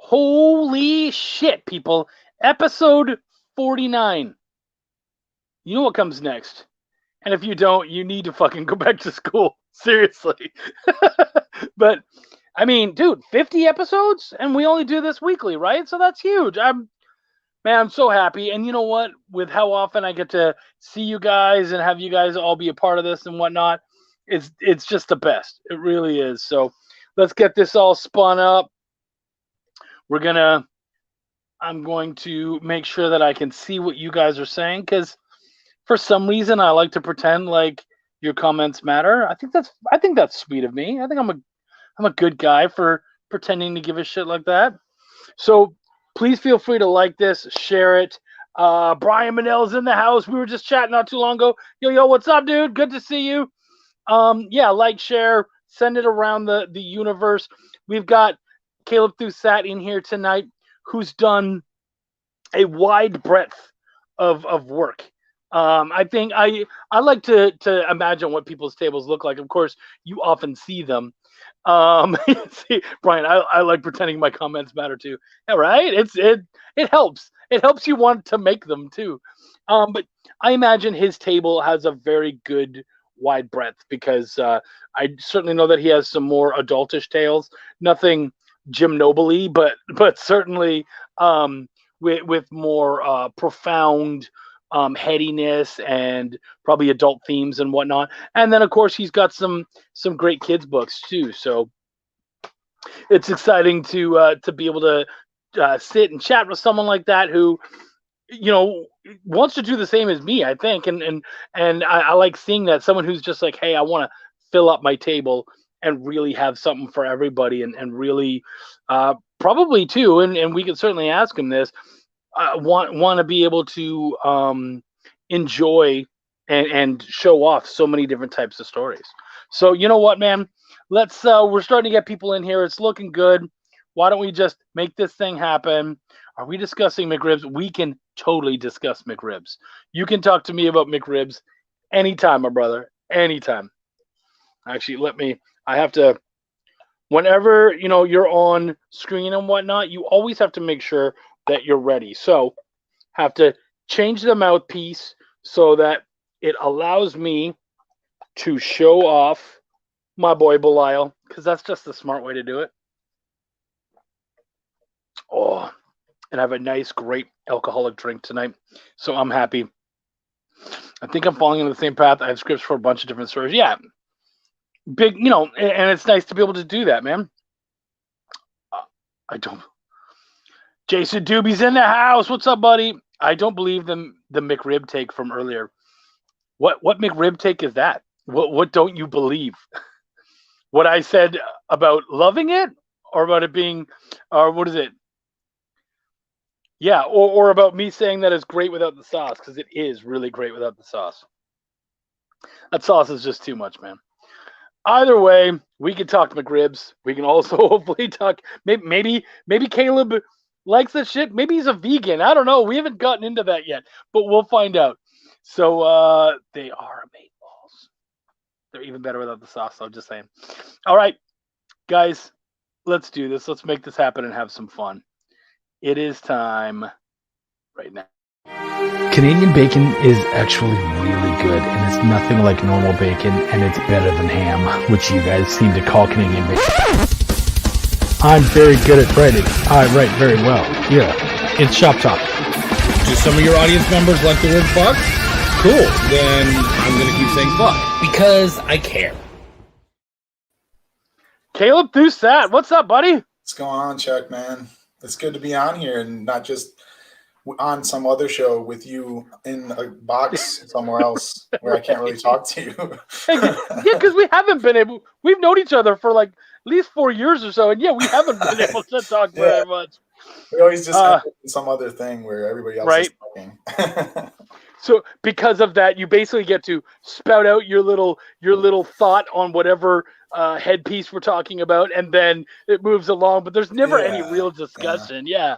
Holy shit, people. Episode 49. You know what comes next. And if you don't, you need to fucking go back to school. Seriously. But, I mean, dude, 50 episodes? And we only do this weekly, right? So that's huge. I'm so happy. And you know what? With how often I get to see you guys and have you guys all be a part of this and whatnot, it's just the best. It really is. So let's get this all spun up. I'm going to make sure that I can see what you guys are saying, because for some reason I like to pretend like your comments matter. I think that's sweet of me. I think I'm a good guy for pretending to give a shit like that. So please feel free to like this, share it. Brian Manel's in the house. We were just chatting not too long ago. Yo, what's up, dude? Good to see you. Yeah, like, share, send it around the universe. We've got Caleb Thusat in here tonight, who's done a wide breadth of work. I think I like to imagine what people's tables look like. Of course, you often see them. See, Brian, I like pretending my comments matter too. All right, it helps. It helps you want to make them too. But I imagine his table has a very good wide breadth, because I certainly know that he has some more adultish tales. Nothing Jim Noble-y, but certainly with more profound headiness and probably adult themes and whatnot. And then, of course, he's got some great kids books too. So it's exciting to be able to sit and chat with someone like that who, wants to do the same as me, I think. And I like seeing that, someone who's just like, hey, I want to fill up my table and really have something for everybody, and really probably too, and we could certainly ask him this, want to be able to enjoy and show off so many different types of stories. So you know what, man? Let's we're starting to get people in here. It's looking good. Why don't we just make this thing happen? Are we discussing McRibs? We can totally discuss McRibs. You can talk to me about McRibs anytime, my brother. Anytime. Actually, I have to, whenever, you're on screen and whatnot, you always have to make sure that you're ready. So have to change the mouthpiece so that it allows me to show off my boy Belial, because that's just the smart way to do it. Oh, and I have a nice, great alcoholic drink tonight, so I'm happy. I think I'm falling into the same path. I have scripts for a bunch of different stories. Yeah, big, and it's nice to be able to do that, man. I don't. Jason Doobie's in the house. What's up, buddy? I don't believe the McRib take from earlier. What McRib take is that? What don't you believe? What I said about loving it, or about it being, or what is it? Yeah, or about me saying that it's great without the sauce, because it is really great without the sauce. That sauce is just too much, man. Either way, we can talk McRibs. We can also hopefully talk. Maybe Caleb likes this shit. Maybe he's a vegan. I don't know. We haven't gotten into that yet, but we'll find out. So they are meatballs. They're even better without the sauce. I'm just saying. All right, guys, let's do this. Let's make this happen and have some fun. It is time right now. Canadian bacon is actually really good, and it's nothing like normal bacon, and it's better than ham, which you guys seem to call Canadian bacon. I'm very good at writing. I write very well. Yeah, it's Shop Talk. Do some of your audience members like the word fuck? Cool, then I'm going to keep saying fuck, because I care. Caleb Thusat, what's up, buddy? What's going on, Chuck, man? It's good to be on here and not just on some other show with you in a box somewhere else where I can't really talk to you. Yeah, because we haven't been able. We've known each other for like at least 4 years or so, and yeah, we haven't been able to talk very much. We always just have some other thing where everybody else is talking. So because of that, you basically get to spout out your little thought on whatever headpiece we're talking about, and then it moves along. But there's never any real discussion. Yeah,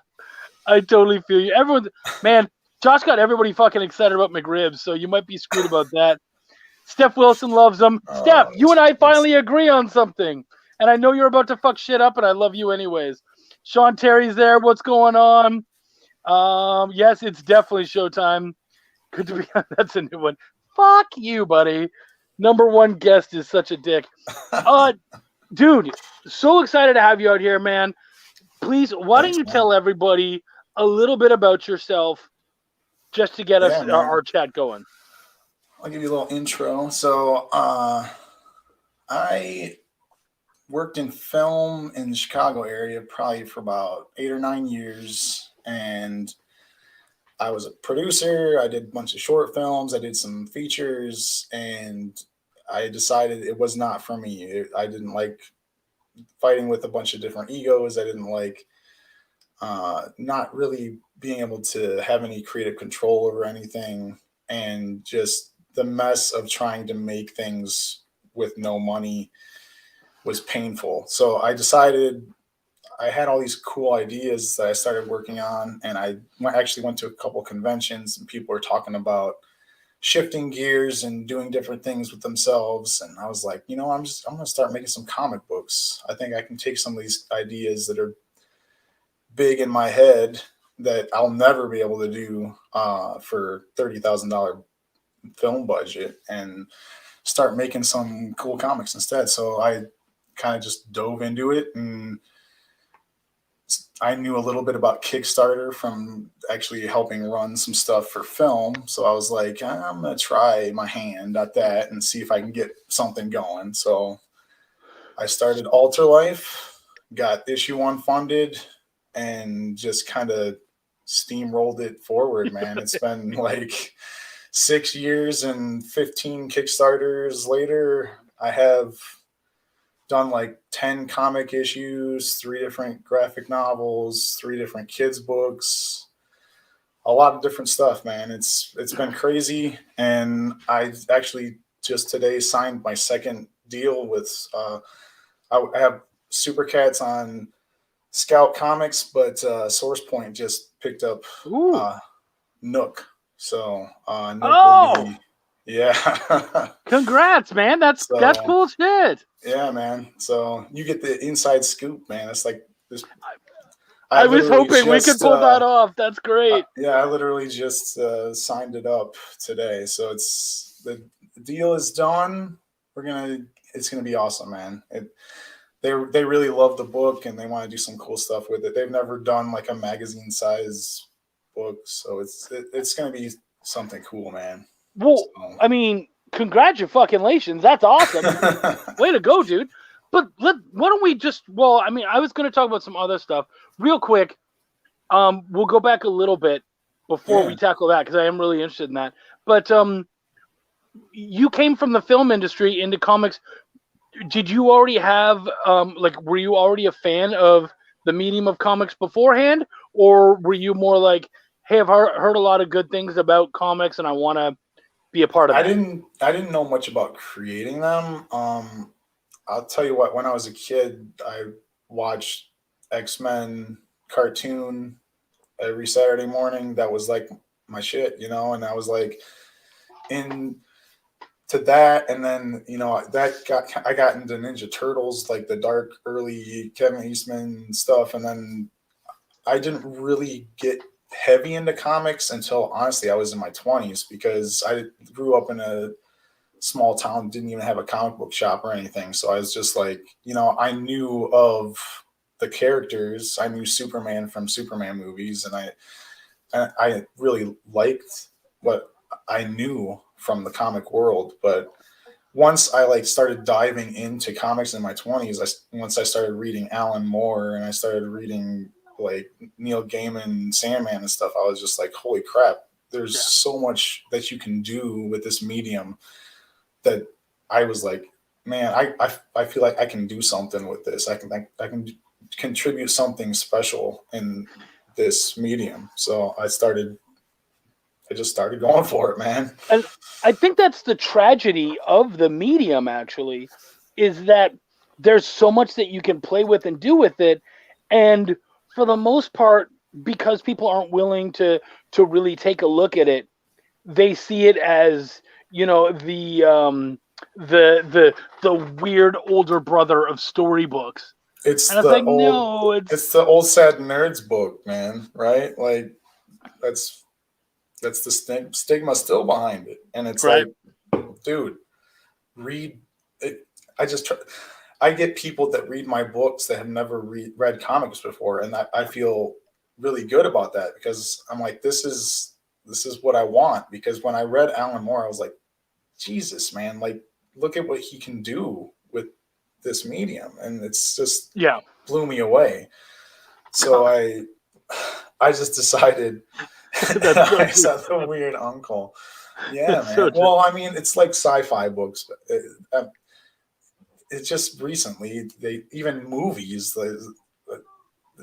I totally feel you. Everyone, man, Josh got everybody fucking excited about McRibs, so you might be screwed about that. Steph Wilson loves them. Steph, you and I finally agree on something. And I know you're about to fuck shit up, and I love you anyways. Sean Terry's there. What's going on? Yes, it's definitely showtime. Good to be on. That's a new one. Fuck you, buddy. Number one guest is such a dick. Dude, so excited to have you out here, man. Please, why don't you tell everybody a little bit about yourself just to get us our chat going? I'll give you a little intro. So, I worked in film in the Chicago area probably for about 8 or 9 years, and I was a producer. I did a bunch of short films. I did some features, and I decided it was not for me. I didn't like fighting with a bunch of different egos. I didn't like not really being able to have any creative control over anything, and just the mess of trying to make things with no money was painful. So I decided, I had all these cool ideas that I started working on, and I actually went to a couple conventions, and people were talking about shifting gears and doing different things with themselves. And I was like, I'm going to start making some comic books. I think I can take some of these ideas that are big in my head that I'll never be able to do for $30,000 film budget, and start making some cool comics instead. So I kind of just dove into it, and I knew a little bit about Kickstarter from actually helping run some stuff for film. So I was like, I'm going to try my hand at that and see if I can get something going. So I started Alter Life, got issue 1 funded, and just kind of steamrolled it forward, man. It's been like 6 years and 15 Kickstarters later. I have done like 10 comic issues, 3 different graphic novels, 3 different kids I a lot of different stuff, man. It's been crazy. And I actually just today signed my second deal with I have Super Cats on Scout Comics, but Source Point just picked up Nook. So Nook will be, yeah. Congrats, man. That's cool shit. Yeah, man. So you get the inside scoop, man. It's like this. I was hoping we could pull that off. That's great. Yeah, I literally just signed it up today. So it's the deal is done. It's gonna be awesome, man. They really love the book, and they want to do some cool stuff with it. They've never done like a magazine size book, so it's gonna be something cool, man. Well, so. I mean, congratulations. That's awesome. Way to go, dude. But why don't we just, I was going to talk about some other stuff real quick. We'll go back a little bit before we tackle that, because I am really interested in that. But you came from the film industry into comics. Did you already have, were you already a fan of the medium of comics beforehand? Or were you more like, hey, I've heard a lot of good things about comics and I want to be a part of it? I didn't know much about creating them. I'll tell you what, when I was a kid, I watched X-Men cartoon every Saturday morning. That was like my shit, and I was like into that. And then, I got into Ninja Turtles, like the dark early Kevin Eastman stuff. And then I didn't really get heavy into comics until honestly I was in my 20s, because I grew up in a small town, didn't even have a comic book shop or anything. So I was just like, I knew of the characters. I knew Superman from Superman movies, and I really liked what I knew from the comic world. But once I started diving into comics in my 20s, once I started reading Alan Moore and I started reading like Neil Gaiman, Sandman and stuff, I was just like, holy crap, there's so much that you can do with this medium, that I was like, man, I feel like I can do something with this. I can contribute something special in this medium. So I just started going for it, man. And I think that's the tragedy of the medium, actually, is that there's so much that you can play with and do with it. And for the most part, because people aren't willing to really take a look at it, they see it as, the weird older brother of storybooks. It's And it's the like, old, no, it's the old sad nerds book, man. Right? Like that's the stigma still behind it, and it's right. like, dude, read it. I just try, I get people that read my books that have never read comics before, and I feel really good about that because I'm like, this is what I want. Because when I read Alan Moore, I was like, Jesus, man, like look at what he can do with this medium, and it's just Yeah. blew me away. So I just decided. That's so I true. said the weird uncle. Yeah, That's so man. true. Well, I mean, it's like sci-fi books. But it's just recently they even movies.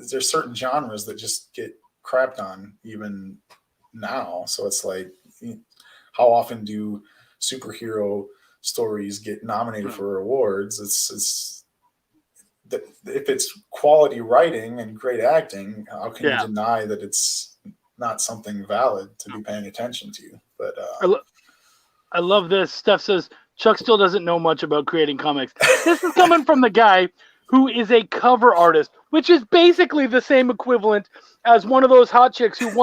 There's certain genres that just get crapped on even now. So it's like, how often do superhero stories get nominated Hmm. for awards? It's if it's quality writing and great acting, how can you Yeah. deny that it's not something valid to be paying attention to? But I, lo- I love this. Steph says Chuck still doesn't know much about creating comics. This is coming from the guy who is a cover artist, which is basically the same equivalent as one of those hot chicks who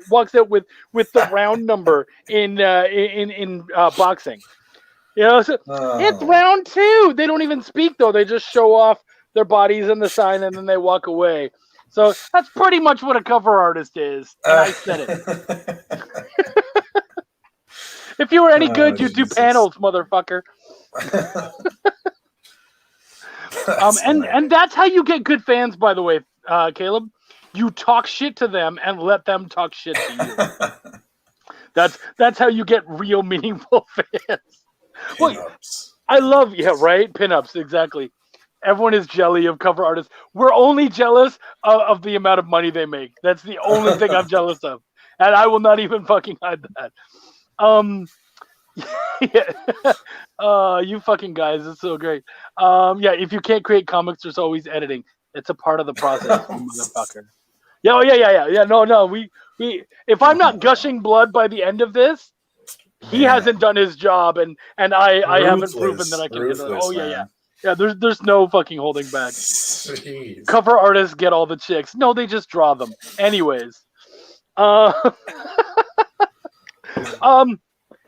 walks out with the round number in boxing. You know, so it's oh, round two. They don't even speak though. They just show off their bodies and the sign, and then they walk away. So that's pretty much what a cover artist is. And I said it. If you were any oh good, you'd do Jesus. panels, motherfucker. That's And hilarious. that's how you get good fans, by the way, Caleb. You talk shit to them and let them talk shit to you. That's how you get real meaningful fans. Well, Pinups. I love, yeah, right, pinups, exactly. Everyone is jelly of cover artists. We're only jealous of the amount of money they make. That's the only thing I'm jealous of, and I will not even fucking hide that. Um, yeah. You fucking guys, it's so great. Yeah, if you can't create comics, there's always editing. It's a part of the process, you motherfucker. Yeah, oh, yeah. No. We. If I'm not gushing blood by the end of this, he hasn't Man, done his job, and I haven't proven that ruthless, I can handle it. Oh ruthless, yeah. man. Yeah, there's no fucking holding back. Jeez. Cover artists get all the chicks. No, they just draw them. Anyways. Uh, um.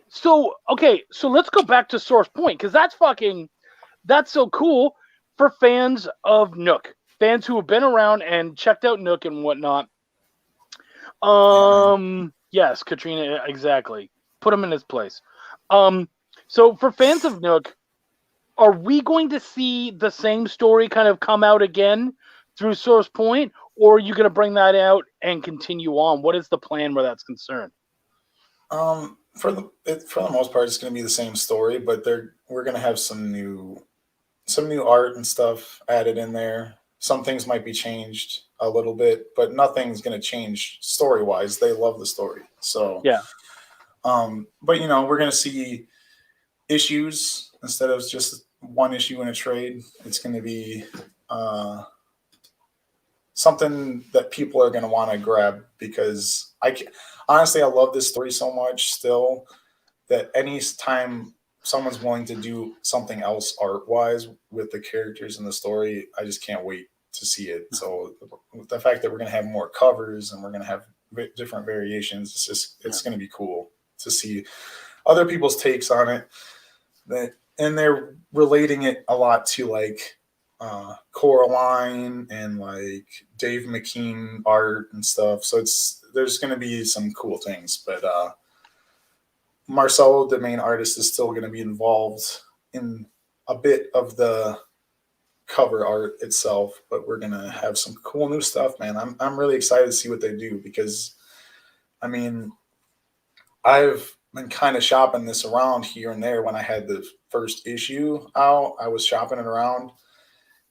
So okay, so let's go back to Source Point because that's so cool for fans of Nook, fans who have been around and checked out Nook and whatnot. Yeah, man. Yes, Katrina, exactly. Put him in his place. Um, so for fans of Nook, are we going to see the same story kind of come out again through Source Point, or are you going to bring that out and continue on? What is the plan where that's concerned? For the most part, it's going to be the same story, but we're going to have some new art and stuff added in there. Some things might be changed a little bit, but nothing's going to change story wise. They love the story, so. Yeah, But we're going to see issues instead of just one issue in a trade. It's going to be something that people are going to want to grab because honestly, I love this story so much still that any time someone's willing to do something else art wise with the characters in the story, I just can't wait to see it. So the fact that we're going to have more covers and we're going to have different variations, it's going to be cool to see other people's takes on it. And they're relating it a lot to like Coraline and like Dave McKean art and stuff. So there's going to be some cool things, but Marcelo, the main artist, is still going to be involved in a bit of the cover art itself, but we're going to have some cool new stuff, man. I'm really excited to see what they do because, I mean, I've been kind of shopping this around here and there. When I had the first issue out, I was shopping it around,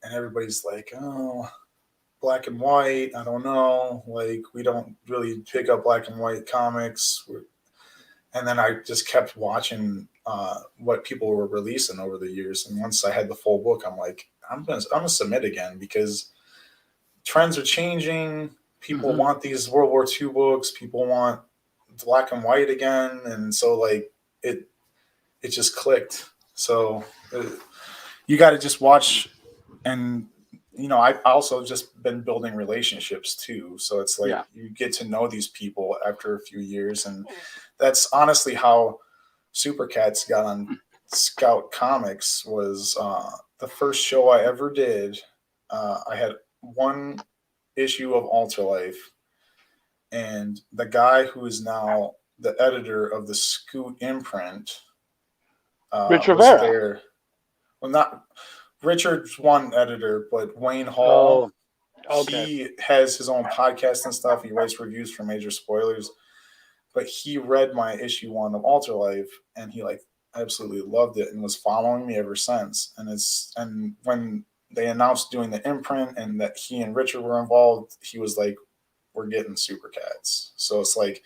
and everybody's like, "Oh, black and white. I don't know. Like, we don't really pick up black and white comics." And then I just kept watching what people were releasing over the years. And once I had the full book, I'm like, I'm gonna submit again because trends are changing. People mm-hmm. want these World War II books. People want black and white again, and so like it just clicked. So you got to just watch and I also just been building relationships too. So it's like Yeah. you get to know these people after a few years. And that's honestly how Super Cats got on Scout Comics was the first show I ever did. I had one issue of Alter Life, and the guy who is now the editor of the Scoot imprint Rich was Rivera. there. Well, not Richard's one editor, but Wayne Hall. Oh, okay. He has his own podcast and stuff. He writes reviews for Major Spoilers, but he read my issue 1 of Alter Life, and he like absolutely loved it and was following me ever since. And when they announced doing the imprint and that he and Richard were involved, he was like, "We're getting Super Cats." So it's like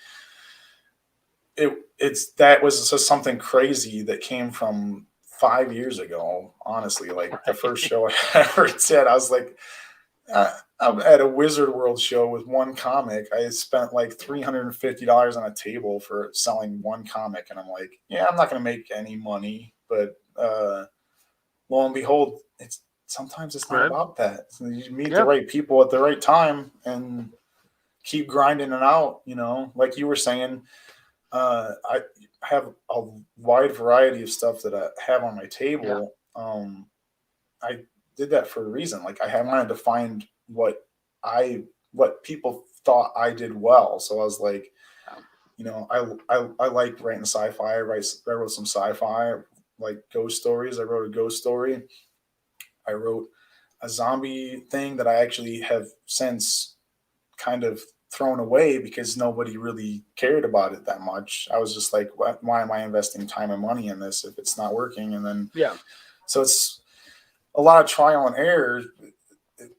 that was just something crazy that came from 5 years ago. Honestly, like the first show I ever did, I was like, I'm at a Wizard World show with one comic. I spent like $350 on a table for selling one comic, and I'm like, yeah, I'm not going to make any money. But lo and behold, sometimes it's not Right. about that. You meet Yeah. the right people at the right time and keep grinding it out. Like you were saying, I have a wide variety of stuff that I have on my table. I did that for a reason. Like I wanted to find what people thought I did well. So I was like, I like writing sci-fi. I wrote some sci-fi, like ghost stories. I wrote a ghost story. I wrote a zombie thing that I actually have since kind of thrown away because nobody really cared about it that much. I was just like, why am I investing time and money in this if it's not working? And then, so it's a lot of trial and error.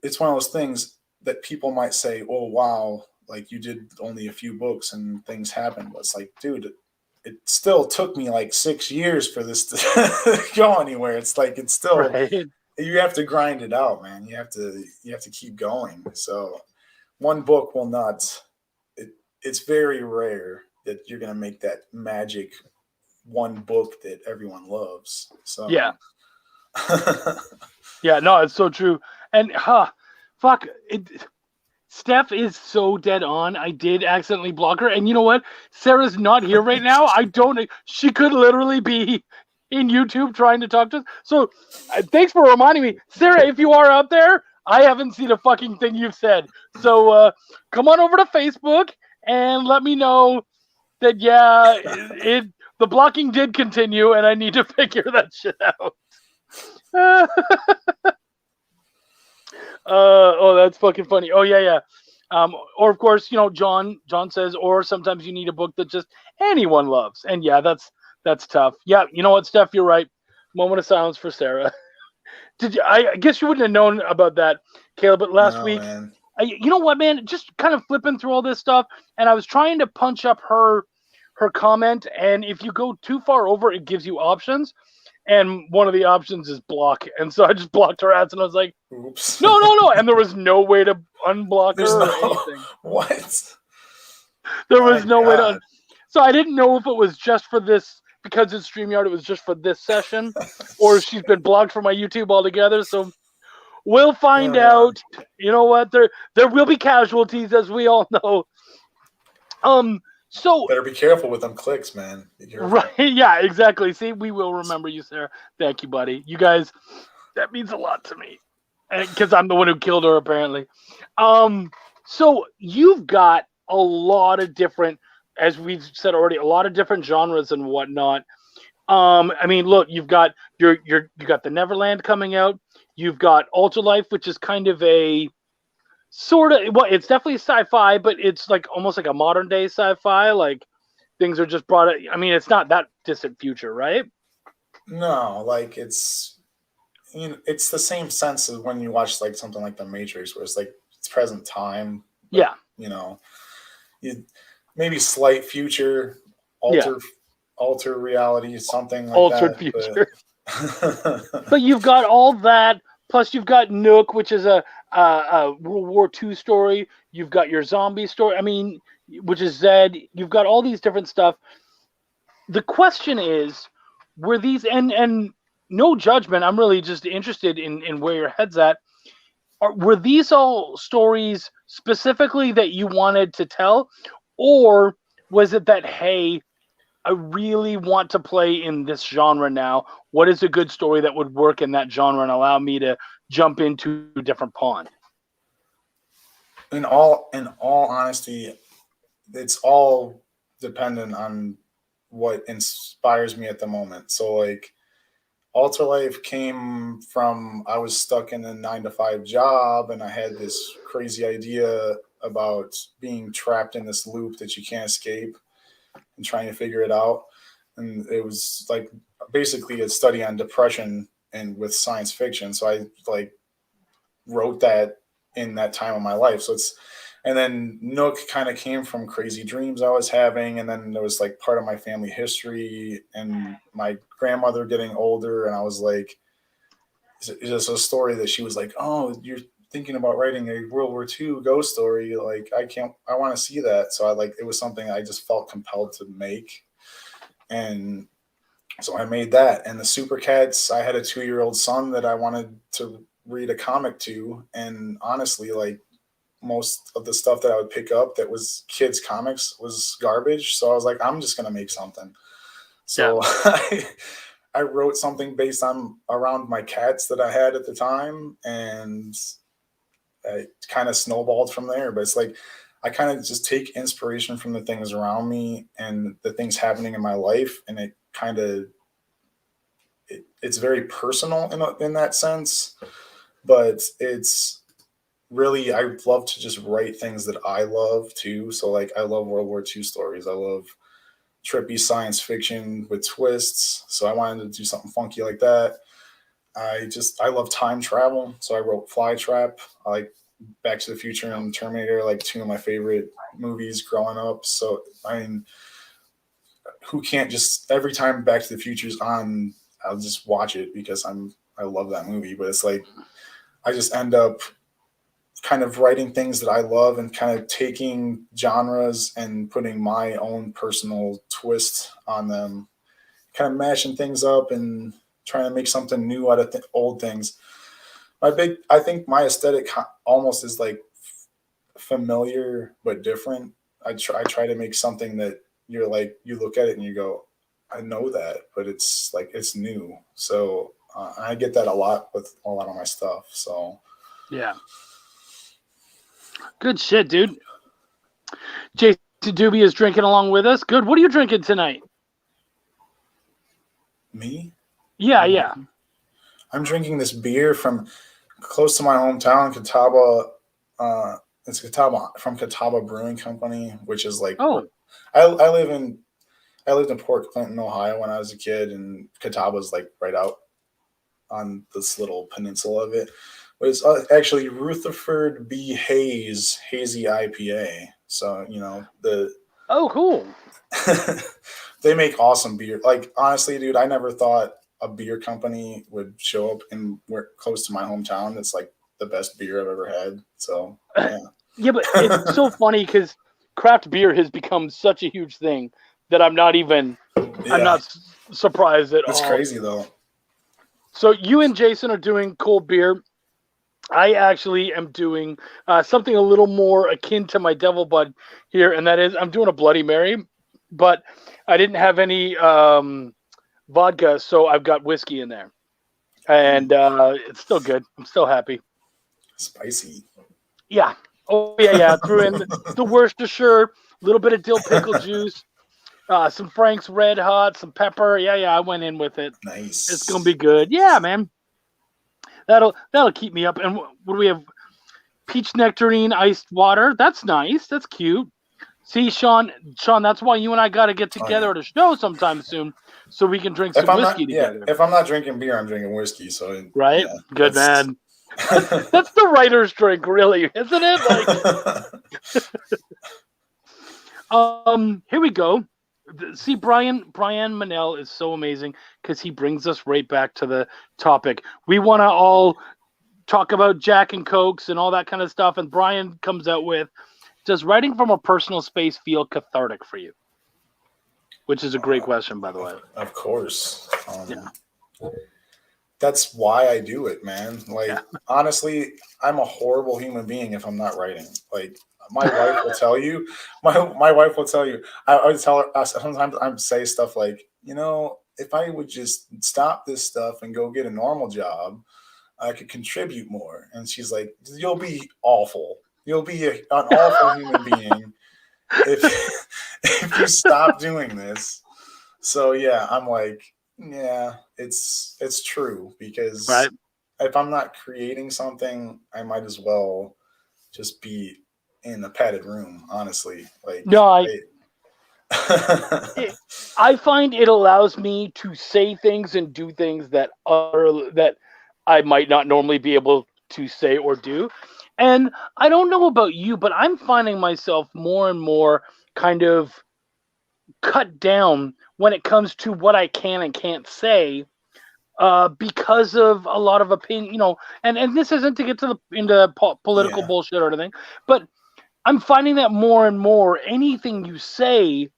It's one of those things that people might say, oh, wow, like you did only a few books and things happened. But it's like, dude, it still took me like 6 years for this to go anywhere. It's like, it's still, Right. You have to grind it out, man. You have to keep going. So one book will not, it's very rare that you're going to make that magic one book that everyone loves. So Yeah. Yeah, no, it's so true. And fuck it. Steph is so dead on. I did accidentally block her, and you know what? Sarah's not here right now. She could literally be in YouTube trying to talk to us. So thanks for reminding me, Sarah. If you are out there, I haven't seen a fucking thing you've said. So come on over to Facebook and let me know that the blocking did continue, and I need to figure that shit out. Oh, that's fucking funny. Oh yeah. Or of course, John says, or sometimes you need a book that just anyone loves. And yeah, that's tough. Yeah, you know what, Steph, you're right. Moment of silence for Sarah. I guess you wouldn't have known about that, Caleb, but last week, man. You know what, man? Just kind of flipping through all this stuff, and I was trying to punch up her comment, and if you go too far over, it gives you options. And one of the options is block. And so I just blocked her ads, and I was like, oops. No. And there was no way to unblock her or anything. What? There was no way to. So I didn't know if it was just for this, because it's StreamYard, it was just for this session, or if she's been blocked from my YouTube altogether. So we'll find out. You know what? There will be casualties, as we all know. So better be careful with them clicks, man. Right? Yeah, exactly. See, we will remember you, Sarah. Thank you, buddy. You guys, that means a lot to me, because I'm the one who killed her, apparently. So you've got a lot of different, as we've said already, a lot of different genres and whatnot. I mean, look, you've got you got the Neverland coming out. You've got Alter Life, which is kind of a sort of, well, it's definitely sci-fi, but it's like almost like a modern day sci-fi. Like things are just brought. I mean, it's not that distant future, right? No, like it's the same sense as when you watch like something like The Matrix, where it's like it's present time. But, yeah. Maybe slight future, alter reality, something like altered that. Future. But you've got all that. Plus, you've got Nook, which is a World War II story. You've got your zombie story. I mean, which is Zed. You've got all these different stuff. The question is, were these and no judgment? I'm really just interested in where your head's at. were these all stories specifically that you wanted to tell, or was it that, hey, I really want to play in this genre now? What is a good story that would work in that genre and allow me to jump into a different pond? In all honesty, it's all dependent on what inspires me at the moment. So like Alter Life came from, I was stuck in a 9 to 5 job and I had this crazy idea about being trapped in this loop that you can't escape and trying to figure it out. And it was like basically a study on depression and with science fiction. So I like wrote that in that time of my life. So it's, and then Nook kind of came from crazy dreams I was having. And then there was like part of my family history and my grandmother getting older. And I was like, it's just a story that she was like, oh, you're thinking about writing a World War II ghost story. Like, I want to see that. So I like, it was something I just felt compelled to make. And so I made that. And the Super Cats, I had a 2-year-old son that I wanted to read a comic to. And honestly, like, most of the stuff that I would pick up that was kids comics was garbage. So I was like, I'm just going to make something. So yeah. I wrote something based on around my cats that I had at the time. And it kind of snowballed from there. But it's like, I kind of just take inspiration from the things around me and the things happening in my life. And it kind of, it's very personal in that sense, but it's, really, I love to just write things that I love too. So like I love World War II stories. I love trippy science fiction with twists. So I wanted to do something funky like that. I love time travel. So I wrote Flytrap. I like Back to the Future and Terminator, like 2 of my favorite movies growing up. So I mean, who can't just, every time Back to the Future's on, I'll just watch it because I love that movie. But it's like I just end up kind of writing things that I love and kind of taking genres and putting my own personal twist on them, kind of mashing things up and trying to make something new out of old things. I think my aesthetic almost is like familiar but different. I try to make something that you're like, you look at it and you go, I know that, but it's like, it's new. So I get that a lot with a lot of my stuff. So yeah. Good shit, dude. Jason Doobie is drinking along with us. Good. What are you drinking tonight? Me? Yeah. I'm drinking this beer from close to my hometown, Catawba. It's Catawba, from Catawba Brewing Company, which is like, I lived in Port Clinton, Ohio when I was a kid, and Catawba's like right out on this little peninsula of it. But it's actually Rutherford B. Hayes Hazy IPA. So, you know, cool. They make awesome beer. Like, honestly, dude, I never thought a beer company would show up and we're close to my hometown. It's like the best beer I've ever had. So, yeah. Yeah, but it's so funny because craft beer has become such a huge thing that I'm not surprised at all. It's crazy, though. So you and Jason are doing cold beer. I actually am doing something a little more akin to my Devil Bud here, and that is I'm doing a Bloody Mary, but I didn't have any vodka, so I've got whiskey in there. And it's still good. I'm still happy. Spicy. Yeah. Oh, yeah. Threw in the Worcestershire, a little bit of dill pickle juice, some Frank's Red Hot, some pepper. Yeah, I went in with it. Nice. It's going to be good. Yeah, man. That'll keep me up. And what do we have? Peach nectarine iced water. That's nice. That's cute. See, Sean, that's why you and I got to get together at a show sometime soon so we can drink some whiskey together. Yeah, if I'm not drinking beer, I'm drinking whiskey. So right? Yeah, good, man. That's the writer's drink, really, isn't it? Like, here we go. See, Brian Manel is so amazing because he brings us right back to the topic. We want to all talk about Jack and Cokes and all that kind of stuff, and Brian comes out with, does writing from a personal space feel cathartic for you? Which is a great question, by the way. Of course. that's why I do it, man. Like, Yeah. honestly, I'm a horrible human being if I'm not writing. Like, my wife will tell you. My wife will tell you. I would tell her sometimes. I say stuff like, if I would just stop this stuff and go get a normal job, I could contribute more. And she's like, "You'll be awful. You'll be an awful human being if if you stop doing this." So yeah, I'm like, yeah, it's true, because Right. if I'm not creating something, I might as well just be in a padded room, honestly. Like, No, I, I find it allows me to say things and do things that I might not normally be able to say or do. And I don't know about you, but I'm finding myself more and more kind of cut down when it comes to what I can and can't say, because of a lot of opinion, and this isn't to get to into political yeah, bullshit or anything, but I'm finding that more and more anything you say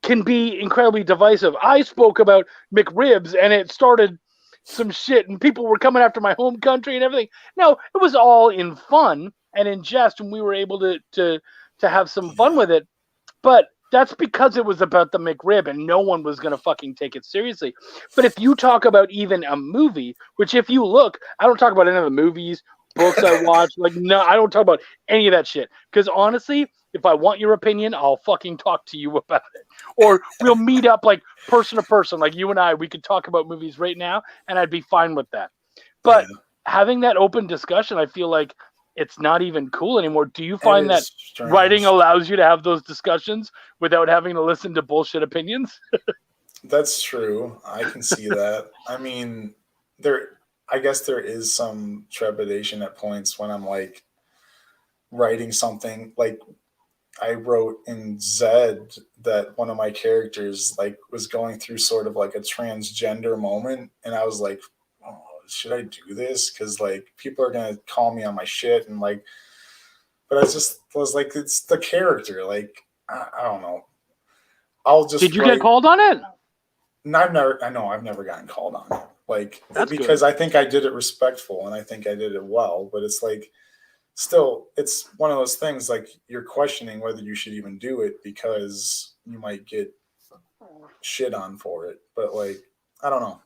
can be incredibly divisive. I spoke about McRibs and it started some shit and people were coming after my home country and everything. No, it was all in fun and in jest, and we were able to have some fun yeah, with it. But that's because it was about the McRib and no one was going to fucking take it seriously. But if you talk about even a movie, which if you look, I don't talk about any of the movies, books I watch. Like, no, I don't talk about any of that shit. Because honestly, if I want your opinion, I'll fucking talk to you about it. Or we'll meet up like person to person, like you and I, we could talk about movies right now and I'd be fine with that. But yeah. having that open discussion, I feel like it's not even cool anymore. Do you It find that is writing strange. allows you to have those discussions without having to listen to bullshit opinions? That's true. I can see that. I mean, I guess there is some trepidation at points when I'm like writing something. Like, I wrote in Zed that one of my characters like was going through sort of like a transgender moment, and I was like, oh, should I do this? Because like people are gonna call me on my shit, and like, but I was like, it's the character. Like, I don't know. I'll Did just you get write. called on it? And I've never gotten called on it. Like, That's because good. I think I did it respectful and I think I did it well, but it's like, still, it's one of those things like you're questioning whether you should even do it because you might get shit on for it. But like, I don't know.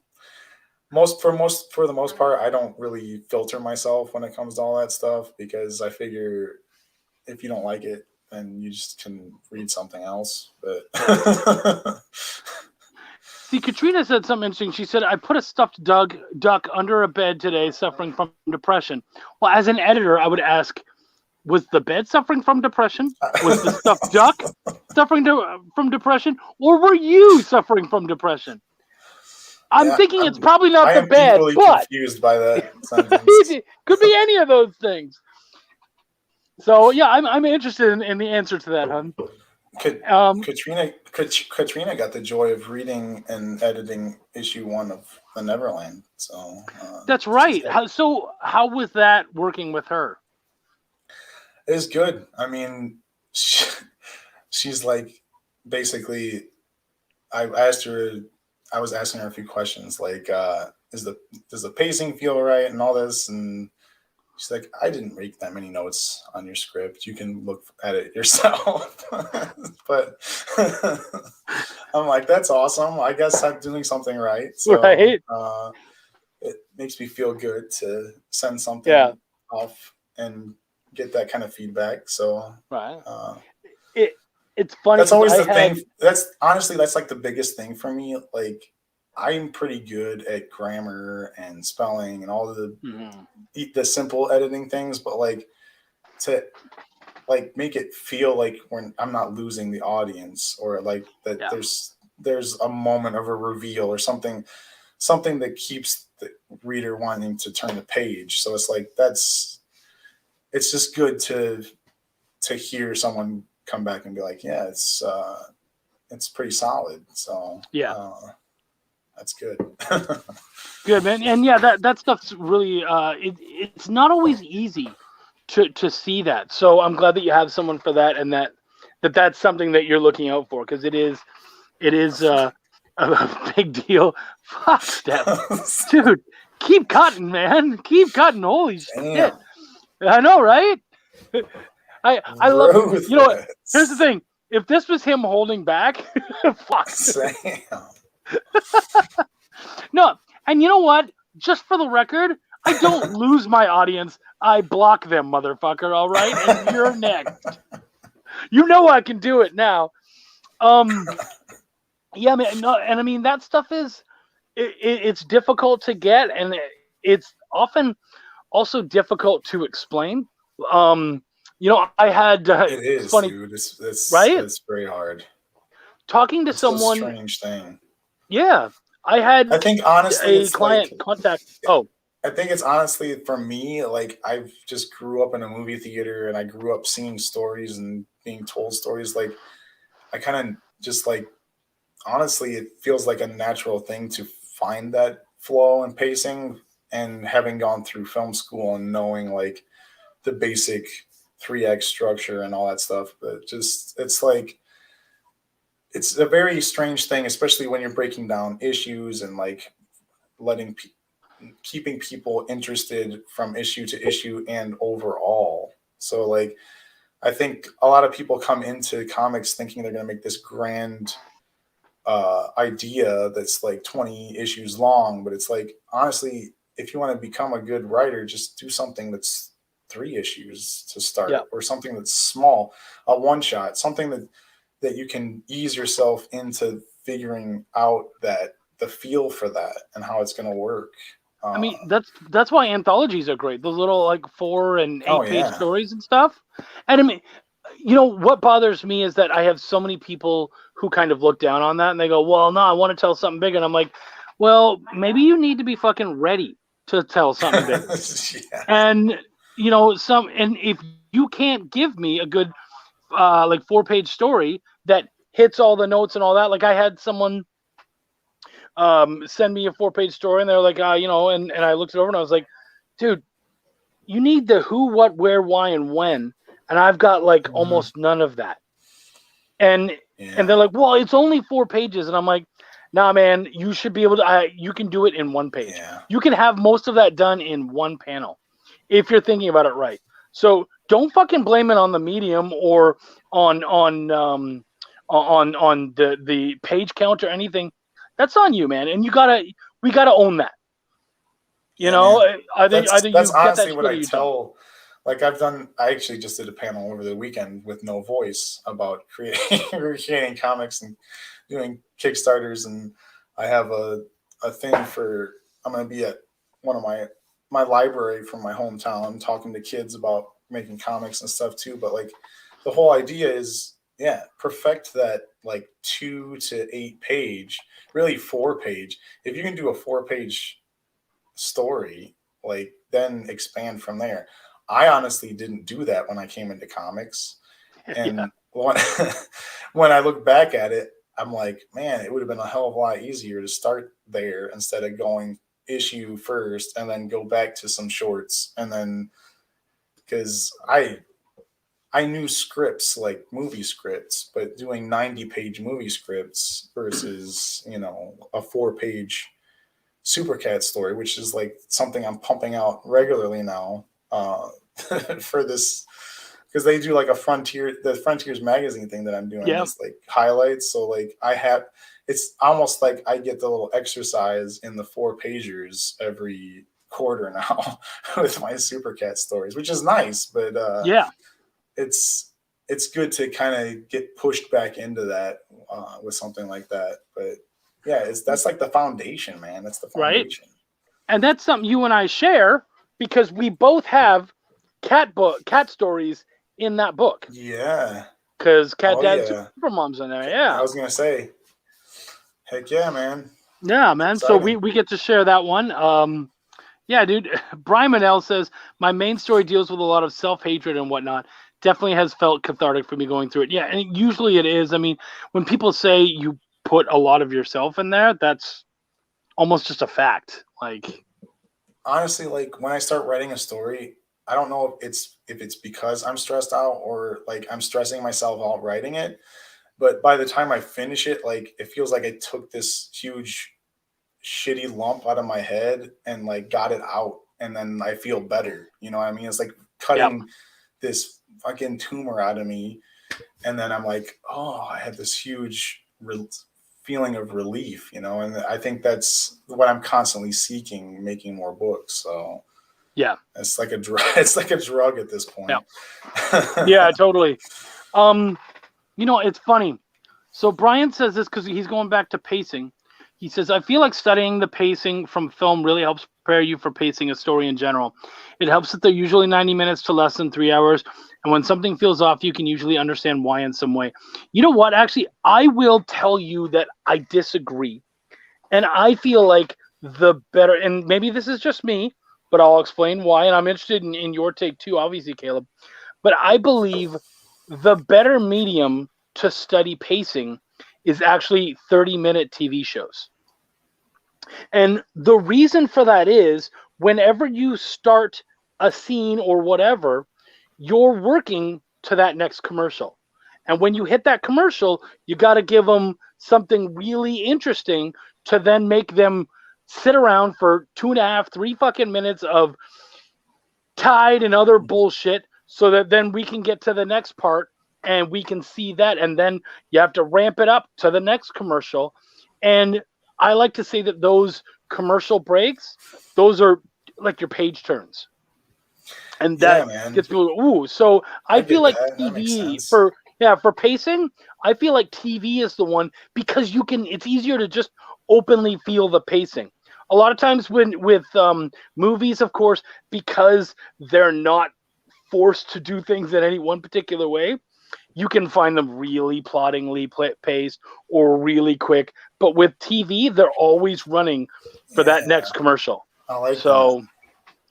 For the most part, I don't really filter myself when it comes to all that stuff, because I figure if you don't like it, then you just can read something else. But See, Katrina said something interesting. She said, I put a stuffed duck under a bed today suffering from depression. Well, as an editor, I would ask, was the bed suffering from depression? Was the stuffed duck suffering from depression? Or were you suffering from depression? I'm yeah, thinking it's probably not I the am bed, equally but confused by that sentence. it could be any of those things. So, yeah, I'm interested in the answer to that, hun. Could, Um, Katrina got the joy of reading and editing issue 1 of The Neverland. So that's she's right. like, How was that working with her? it's good. I mean, she's like, basically, I asked her, I was asking her a few questions like, does the pacing feel right and all this, and she's like, I didn't make that many notes on your script. You can look at it yourself. But I'm like, that's awesome. I guess I'm doing something right. So Right? it makes me feel good to send Yeah. something off and get that kind of feedback. So Right. It's funny that's because always I the had. thing. That's honestly, that's like the biggest thing for me. Like, I'm pretty good at grammar and spelling and all Mhm. the simple editing things, but like, to like make it feel like when I'm not losing the audience, or like that Yeah. there's a moment of a reveal or something that keeps the reader wanting to turn the page. So it's like, it's just good to hear someone come back and be like, yeah, it's pretty solid. So Yeah. that's good. Good, man. And yeah, that stuff's really it's not always easy to see that. So I'm glad that you have someone for that, and that's something that you're looking out for, because it is a big deal. Fuck, Steph. Dude, Keep cutting, man. Keep cutting. Holy shit. Damn. I know, right? I love, you know what? Here's the Ruthless. thing. If this was him holding back, fuck. Damn. No, and you know what? Just for the record, I don't lose my audience. I block them, motherfucker, all right? And you're next. You know I can do it now. Yeah, man, no, and I mean, that stuff is, it's difficult to get, and it's often also difficult to explain. I had, It it's is, funny, dude. It's right? it's very hard. Talking to It's a someone, strange thing. yeah, I had I think honestly, a it's like client contact. Oh, I think it's honestly for me, like I've just grew up in a movie theater and I grew up seeing stories and being told stories. Like I kind of just like honestly, it feels like a natural thing to find that flow and pacing. And having gone through film school and knowing like the basic 3x structure and all that stuff, but just it's like it's a very strange thing, especially when you're breaking down issues and like letting keeping people interested from issue to issue and overall. So like I think a lot of people come into comics thinking they're going to make this grand idea that's like 20 issues long, but it's like honestly, if you want to become a good writer, just do something that's 3 issues to start, yeah. or something that's small, a one shot, something that you can ease yourself into figuring out that the feel for that and how it's going to work. I Uh, mean, that's why anthologies are great. Those little like 4 and oh 8 page yeah, stories and stuff. And I mean, what bothers me is that I have so many people who kind of look down on that and they go, "Well, no, I want to tell something big." And I'm like, "Well, maybe you need to be fucking ready to tell something big." yeah, And and if you can't give me a good like 4 page story that hits all the notes and all that, like I had someone send me a 4 page story and they're like, and I looked it over and I was like, dude, you need the who, what, where, why, and when, and I've got like hmm almost none of that. And yeah, they're like, well, it's only 4 pages, and I'm like, nah, man, you should be able to. You can do it in 1 page. yeah. You can have most of that done in one panel if you're thinking about it right. So don't fucking blame it on the medium or on the page count or anything. That's on you, man. And we gotta own that. Yeah, man. Either That's you get honestly that what shit or I you don't. tell. Like I actually just did a panel over the weekend with no voice about creating comics and doing Kickstarters, and I have a thing for I'm gonna be at one of my library from my hometown talking to kids about making comics and stuff too. But like the whole idea is perfect that like 2 to 8 page, really 4 page. If you can do a 4 page story, like then expand from there. I honestly didn't do that when I came into comics. Yeah, And when I look back at it, I'm like, man, it would have been a hell of a lot easier to start there instead of going issue first and then go back to some shorts. And then because I knew scripts like movie scripts, but doing 90-page movie scripts versus, a 4 page Supercat story, which is like something I'm pumping out regularly now for this, because they do like the Frontiers magazine thing that I'm doing yeah, is like highlights. So like it's almost like I get the little exercise in the 4 pagers every quarter now with my Supercat stories, which is nice, but yeah. it's it's good to kind of get pushed back into that with something like that. But yeah, that's like the foundation, man. That's the Right. foundation. And that's something you and I share because we both have cat stories in that book. Yeah. Because Cat Oh Dad and yeah. Super Mom's in there. I Yeah. was gonna say, heck yeah, man. Yeah, It's man. So exciting. we get to share that one. Yeah, dude. Brian Manell says my main story deals with a lot of self-hatred and whatnot. Definitely has felt cathartic for me going through it. Yeah, and usually it is. I mean, when people say you put a lot of yourself in there, that's almost just a fact. Like, Honestly, like when I start writing a story, I don't know if it's because I'm stressed out or like I'm stressing myself out writing it. But by the time I finish it, like it feels like I took this huge shitty lump out of my head and like got it out, and then I feel better. You know what I mean? It's like cutting this fucking tumor out of me, and then I'm like, oh, I had this huge feeling of relief, you know. And I think that's what I'm constantly seeking, making more books. So Yeah. it's like a drug. It's like a drug at this point. Yeah, totally. You know, it's funny. So Brian says this because he's going back to pacing. He says, I feel like studying the pacing from film really helps prepare you for pacing a story in general. It helps that they're usually 90 minutes to less than 3 hours. And when something feels off, you can usually understand why in some way. You know what? Actually, I will tell you that I disagree. And I feel like the better, and maybe this is just me, but I'll explain why. And I'm interested in your take too, obviously, Caleb. But I believe the better medium to study pacing is actually 30-minute TV shows. And the reason for that is whenever you start a scene or whatever, you're working to that next commercial. And when you hit that commercial, you got to give them something really interesting to then make them sit around for 2.5, 3 fucking minutes of Tide and other bullshit so that then we can get to the next part and we can see that. And then you have to ramp it up to the next commercial. And I like to say that those commercial breaks, those are like your page turns. And that gets people, ooh. So I feel like TV for pacing, I feel like TV is the one because it's easier to just openly feel the pacing. A lot of times with movies, of course, because they're not forced to do things in any one particular way, you can find them really ploddingly paced or really quick. But with TV, they're always running for that next commercial. I like so,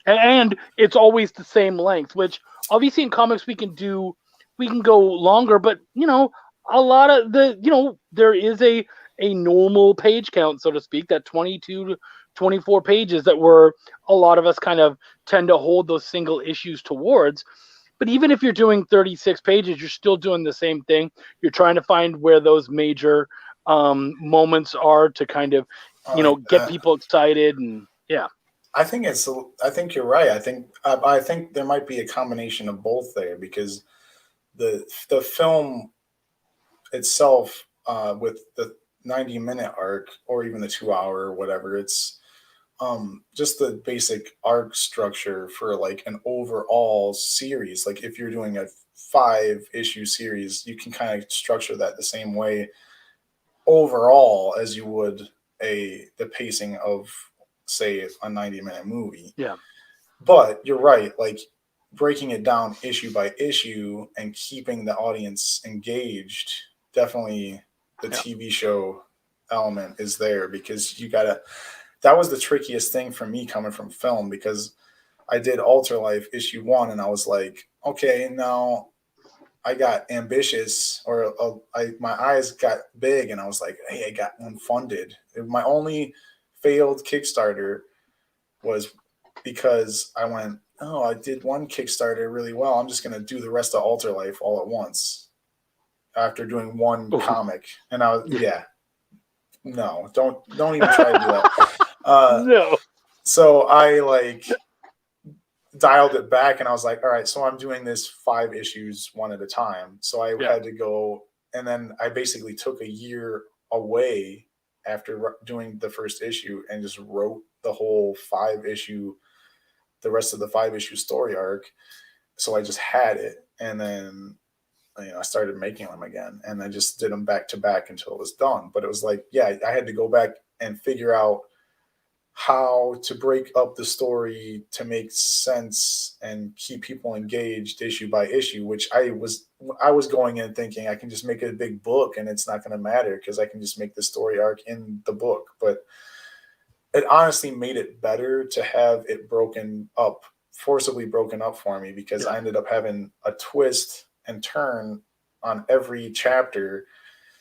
that. And it's always the same length, which obviously in comics we can go longer, but you know, a lot of there is a normal page count, so to speak, that 22 to 24 pages that a lot of us kind of tend to hold those single issues towards. But even if you're doing 36 pages, you're still doing the same thing. You're trying to find where those major moments are to kind of, get people excited. And yeah. I think you're right. I think there might be a combination of both there because the film itself with the 90-minute arc or even the 2 hour or whatever, it's just the basic arc structure for like an overall series. Like if you're doing a 5-issue series, you can kind of structure that the same way overall as you would the pacing of, say, a 90-minute movie. Yeah. But you're right, like breaking it down issue by issue and keeping the audience engaged, definitely the TV show element is there because that was the trickiest thing for me coming from film because I did Alter Life issue 1 and I was like, okay, now I got ambitious my eyes got big and I was like, hey, I got one funded. My only failed Kickstarter was because I went, oh, I did one Kickstarter really well. I'm just going to do the rest of Alter Life all at once after doing one comic. And I was, no, don't even try to do that. No. So I like dialed it back and I was like, all right, so I'm doing this 5 issues one at a time. So I had to go, and then I basically took a year away after doing the first issue and just wrote the whole 5-issue, the rest of the 5-issue story arc. So I just had it. And then, I started making them again and I just did them back to back until it was done. But it was like, I had to go back and figure out how to break up the story to make sense and keep people engaged issue by issue, which I was going in thinking I can just make it a big book and it's not going to matter because I can just make the story arc in the book. But it honestly made it better to have it forcibly broken up for me because I ended up having a twist and turn on every chapter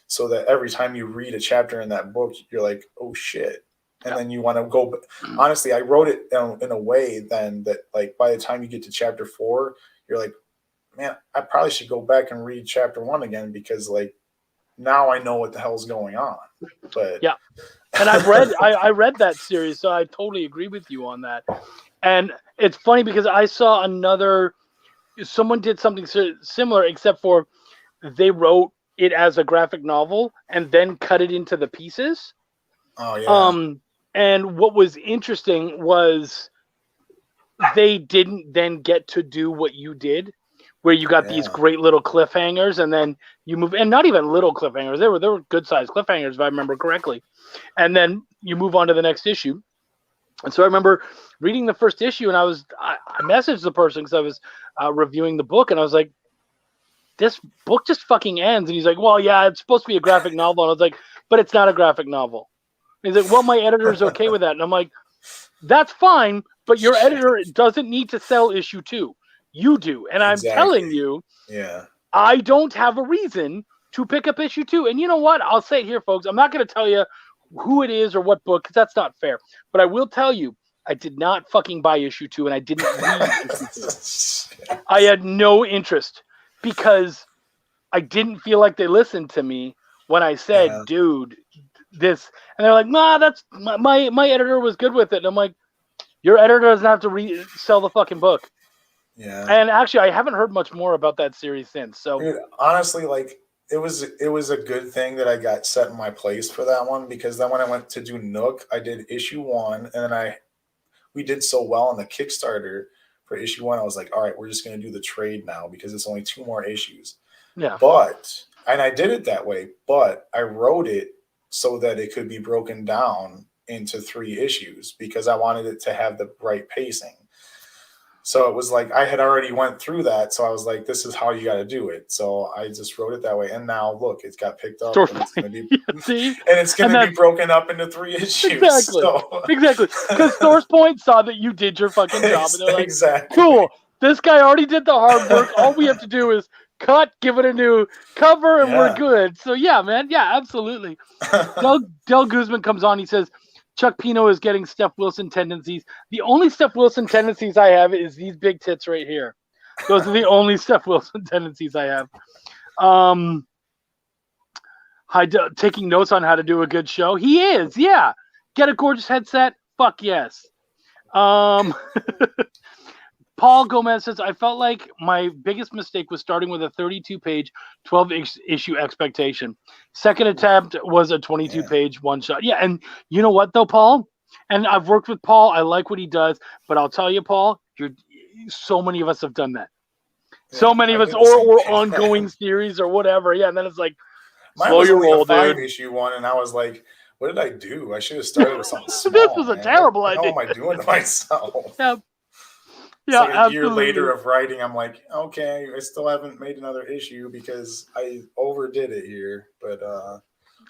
so that every time you read a chapter in that book, you're like, oh shit. And then you want to go. Honestly, I wrote it in a way then that like by the time you get to chapter 4, you're like, man, I probably should go back and read chapter 1 again because like now I know what the hell's going on. But yeah, and I read that series, so I totally agree with you on that. And it's funny because I saw someone did something similar, except for they wrote it as a graphic novel and then cut it into the pieces. oh yeah, And what was interesting was they didn't then get to do what you did, where you got these yeah, great little cliffhangers, and then you move, and not even little cliffhangers. They were good sized cliffhangers, if I remember correctly. And then you move on to the next issue. And so I remember reading the first issue, and I messaged the person because I was reviewing the book, and I was like, "This book just fucking ends." And he's like, "Well, yeah, it's supposed to be a graphic novel." And I was like, "But it's not a graphic novel." And he's like, "Well, my editor's okay with that." And I'm like, "That's fine, but your editor doesn't need to sell issue 2. You do." And I'm telling exactly. you, Yeah, I don't have a reason to pick up issue 2. And you know what? I'll say it here, folks. I'm not going to tell you who it is or what book, because that's not fair. But I will tell you, I did not fucking buy issue 2, and I didn't read issue 2. I had no interest because I didn't feel like they listened to me when I said, yeah, "Dude, this," and they're like, "Nah, that's my editor was good with it." And I'm like, "Your editor doesn't have to sell the fucking book." yeah. And actually, I haven't heard much more about that series since. So Dude, honestly, like it was a good thing that I got set in my place for that one, because then when I went to do Nook, I did issue 1, and then we did so well on the Kickstarter for issue 1. I was like, all right, we're just going to do the trade now because it's only 2 more issues. yeah, And I did it that way, but I wrote it so that it could be broken down into 3 issues because I wanted it to have the right pacing. So it was like I had already went through that, so I was like, "This is how you got to do it." So I just wrote it that way, and now look, it's got picked up, and it's going to be, see, and it's going and to be broken up into 3 issues. exactly, So exactly, because Source Point saw that you did your fucking job, and they're like, exactly. "Cool, this guy already did the hard work. All we have to do is cut, give it a new cover, and we're Yeah. good." So yeah, man, yeah, absolutely. Del Guzman comes on. He says, "Chuck Pino is getting Steph Wilson tendencies. The only Steph Wilson tendencies I have is these big tits right here. Those are the only Steph Wilson tendencies I have." Taking notes on how to do a good show. He is, yeah. Get a gorgeous headset. Fuck yes. Paul Gomez says, "I felt like my biggest mistake was starting with a 32-page, 12-issue expectation. Second attempt was a 22-page one-shot." Yeah, and you know what, though, Paul? And I've worked with Paul. I like what he does. But I'll tell you, Paul, so many of us have done that. So many of us, or ongoing series or whatever. Yeah, and then it's like, Mine slow was your only roll, a 5 dude. issue one, and I was like, "What did I do? I should have started with something small." This was a man. terrible what the idea. hell am I doing to myself? Yeah. It's Yeah, like a absolutely. year later of writing, I'm like, okay, I still haven't made another issue because I overdid it here. But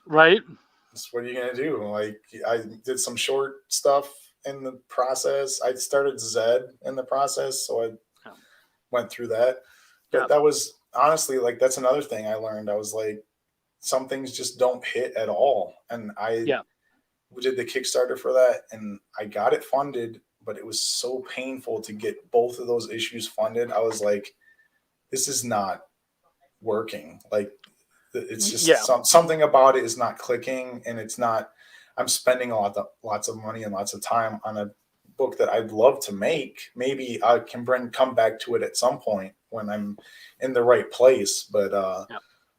right. what are you gonna do? Like, I did some short stuff in the process. I started Zed in the process, so I went through that. But that was honestly, like, that's another thing I learned. I was like, some things just don't hit at all, and I did the Kickstarter for that, and I got it funded. But it was so painful to get both of those issues funded. I was like, this is not working. Like, it's just something about it is not clicking, and it's not. I'm spending lots of money and lots of time on a book that I'd love to make. Maybe I can come back to it at some point when I'm in the right place. But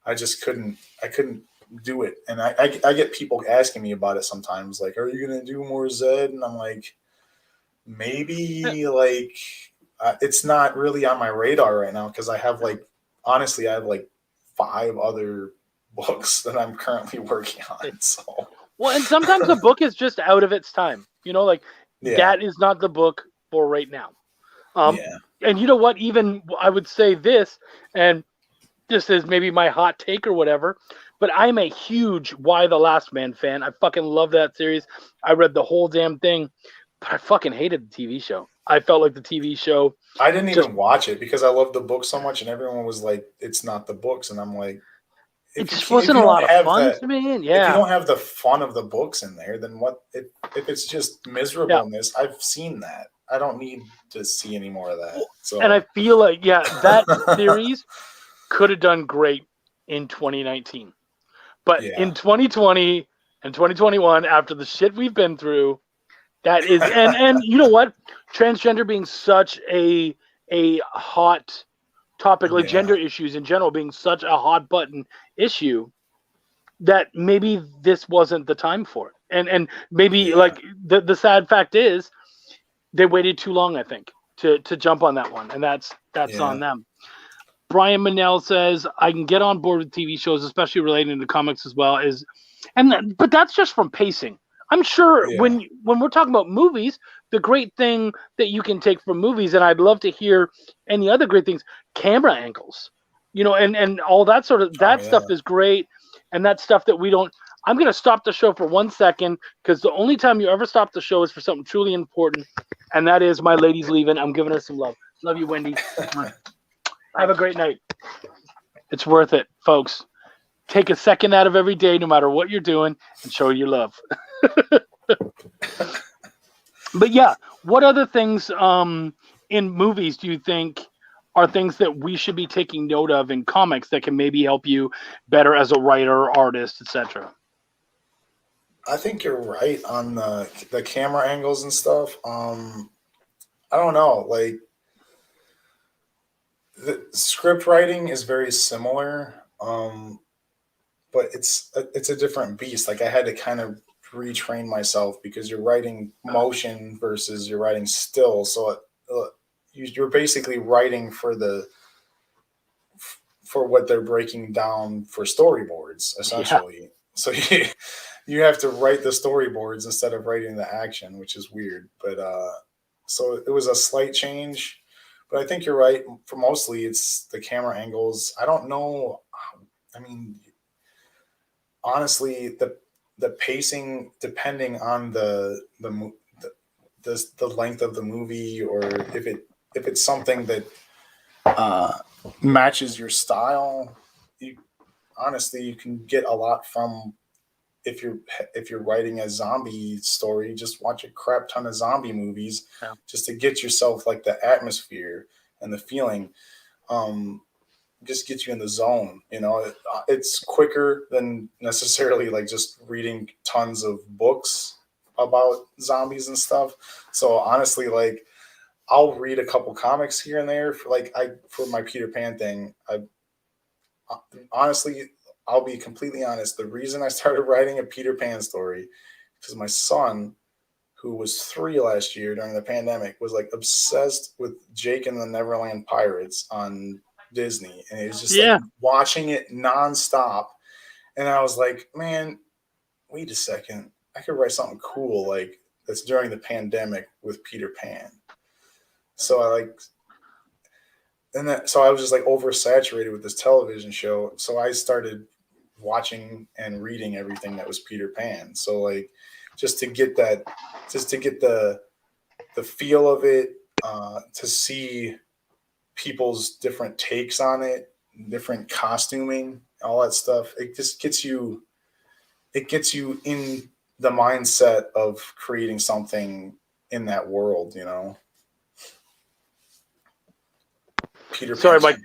I just couldn't. I couldn't do it, and I get people asking me about it sometimes. Like, "Are you going to do more Zed?" And I'm like, maybe. Like, it's not really on my radar right now because I have honestly, I have 5 other books that I'm currently working on. So well, and sometimes a book is just out of its time. That is not the book for right now. And you know what? Even I would say this, and this is maybe my hot take or whatever, but I'm a huge Why the Last Man fan. I fucking love that series. I read the whole damn thing. But I fucking hated the TV show. I felt like the TV show. I didn't even watch it because I loved the book so much, and everyone was like, "It's not the books," and I'm like, it just wasn't a lot of fun to me. If you don't have the fun of the books in there, then what? If it's just miserableness, I've seen that. I don't need to see any more of that. So, and I feel like that series could have done great in 2019. But Yeah. in 2020 and 2021, after the shit we've been through, that is, and you know what? Transgender being such a hot topic, like gender issues in general being such a hot button issue, that maybe this wasn't the time for it. And maybe like the sad fact is they waited too long, I think, to jump on that one, and that's on them. Brian Manell says, I can get on board with TV shows, especially relating to comics as well. But that's just from pacing. I'm sure when we're talking about movies, the great thing that you can take from movies, and I'd love to hear any other great things, camera angles, and all that sort of stuff is great, and that's stuff that we don't. I'm going to stop the show for 1 second because the only time you ever stop the show is for something truly important, and that is my lady's leaving. I'm giving her some love. Love you, Wendy. Have a great night. It's worth it, folks. Take a second out of every day, no matter what you're doing, and show your love. But yeah, what other things in movies do you think are things that we should be taking note of in comics that can maybe help you better as a writer, artist, etc.? I think you're right on the camera angles and stuff. I don't know, like the script writing is very similar, but it's a different beast. Like I had to kind of retrain myself because you're writing motion versus you're writing still. So you're basically writing for what they're breaking down for storyboards, essentially. Yeah. So you have to write the storyboards instead of writing the action, which is weird. But so it was a slight change. But I think you're right. For mostly, it's the camera angles. I don't know. I mean, honestly, the pacing, depending on the length of the movie, or if it's something that matches your style, you can get a lot from. If you're writing a zombie story, just watch a crap ton of zombie movies just to get yourself like the atmosphere and the feeling. Just get you in the zone. It's quicker than necessarily like just reading tons of books about zombies and stuff. So honestly, like I'll read a couple comics here and there for my Peter Pan thing. Honestly, I'll be completely honest. The reason I started writing a Peter Pan story because my son, who was 3 last year during the pandemic, was like obsessed with Jake and the Neverland Pirates on Disney. And he was just like watching it nonstop. And I was like, man, wait a second. I could write something cool like that's during the pandemic with Peter Pan. So so I was just like oversaturated with this television show. So I started watching and reading everything that was Peter Pan. So like just to get the feel of it, to see people's different takes on it, different costuming, all that stuff. It just gets you in the mindset of creating something in that world, Peter Sorry, Pan.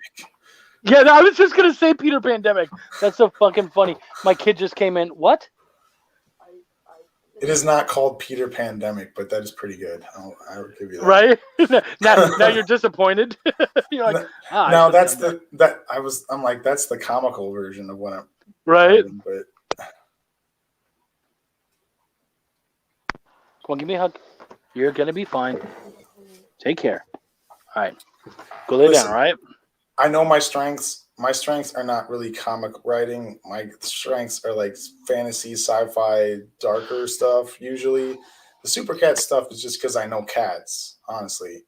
Yeah, I was just going to say Peter Pandemic. That's so fucking funny. My kid just came in. What? It is not called Peter Pandemic, but that is pretty good. I would give you that. Right? now you're disappointed. You're like, no, that's I'm like, that's the comical version of what I'm right. Writing, but Come on, give me a hug. You're going to be fine. Take care. All right. Go lay down, all right? I know my strengths. My strengths are not really comic writing. My strengths are like fantasy, sci-fi, darker stuff. Usually, the Super Cat stuff is just because I know cats, honestly,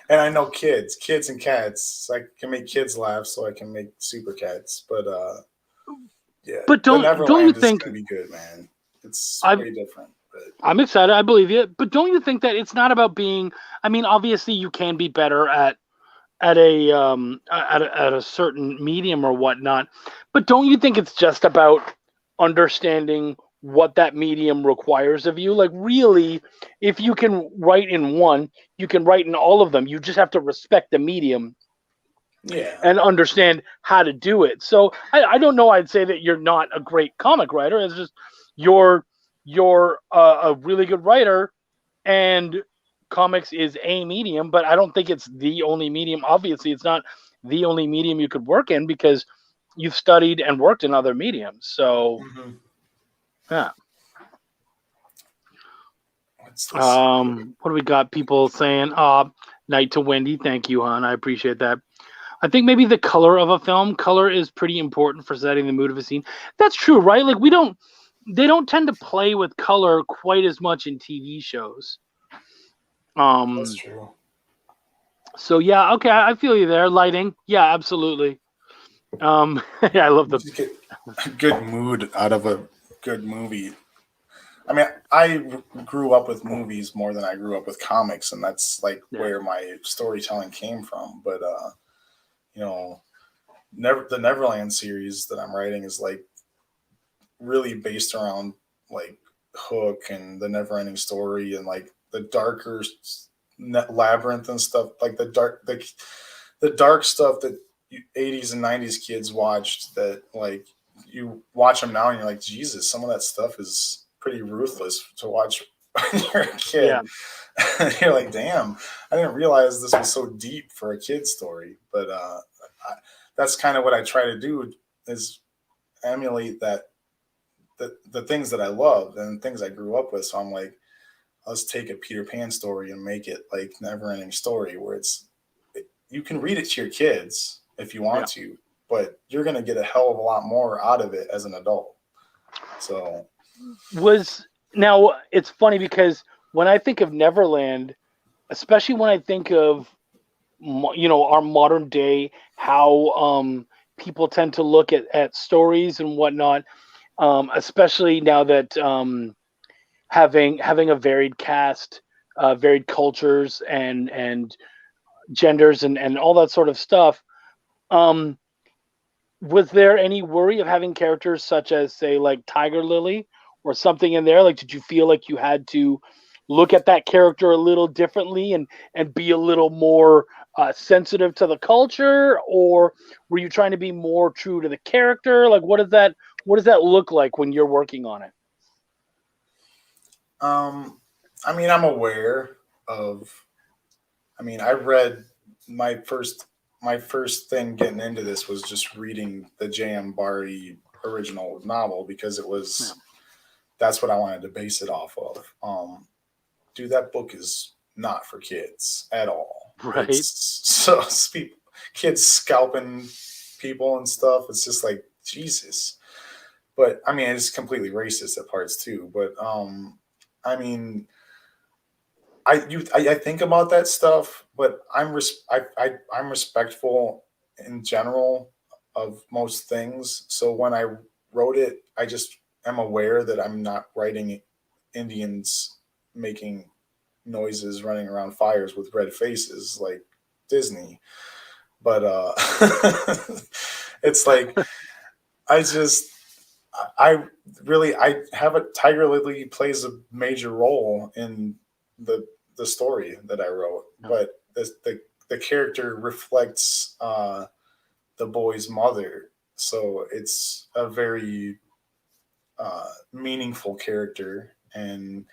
and I know kids and cats. So I can make kids laugh, so I can make Super Cats. But yeah. But don't you think it's gonna be good, man? It's very different. I'm excited. I believe you. But don't you think that it's not about being? I mean, obviously, you can be better at a certain medium or whatnot. But don't you think it's just about understanding what that medium requires of you? Like, really, if you can write in one, you can write in all of them. You just have to respect the medium Yeah. and understand how to do it. So I don't know. I'd say that you're not a great comic writer. It's just you're a really good writer, and comics is a medium, but I don't think it's the only medium. Obviously, it's not the only medium you could work in because you've studied and worked in other mediums. So, Mm-hmm. yeah. What's this? What do we got? People saying, night to Wendy. Thank you, hon. I appreciate that. I think maybe the color of a film, color is pretty important for setting the mood of a scene. That's true, right? Like they don't tend to play with color quite as much in TV shows. That's true. So yeah, okay, I feel you there. Lighting, yeah, absolutely. Yeah, I love the. You get a good mood out of a good movie. I mean, I grew up with movies more than I grew up with comics, and that's like where my storytelling came from. But you know, the Neverland series that I'm writing is like really based around like Hook and the Neverending Story and like the darker labyrinth and stuff, like the dark stuff that 80s and 90s kids watched. That like you watch them now and you're like, Jesus, some of that stuff is pretty ruthless to watch when you're a kid. Yeah. You're like, damn, I didn't realize this was so deep for a kid's story. But that's kind of what I try to do, is emulate that the things that I love and things I grew up with. So I'm like, let's take a Peter Pan story and make it like Neverending Story, where you can read it to your kids if you want to, but you're going to get a hell of a lot more out of it as an adult. So now it's funny because when I think of Neverland, especially when I think of our modern day, how people tend to look at stories and whatnot, especially now that having a varied cast, varied cultures and genders and all that sort of stuff. Was there any worry of having characters such as, say, like Tiger Lily or something in there? Like, did you feel like you had to look at that character a little differently and be a little more sensitive to the culture, or were you trying to be more true to the character? Like, what does that look like when you're working on it? I mean, I'm aware of. I mean, I read my first thing getting into this was just reading the J.M. Barrie original novel, because it was that's what I wanted to base it off of. Dude, that book is not for kids at all. Right. It's so kids scalping people and stuff. It's just like, Jesus. But I mean, it's completely racist at parts too. But I mean, I think about that stuff, but I'm respectful in general of most things. So when I wrote it, I just am aware that I'm not writing Indians making noises, running around fires with red faces like Disney. But it's like I have a Tiger Lily plays a major role in the story that I wrote, but the character reflects the boy's mother, so it's a very meaningful character. And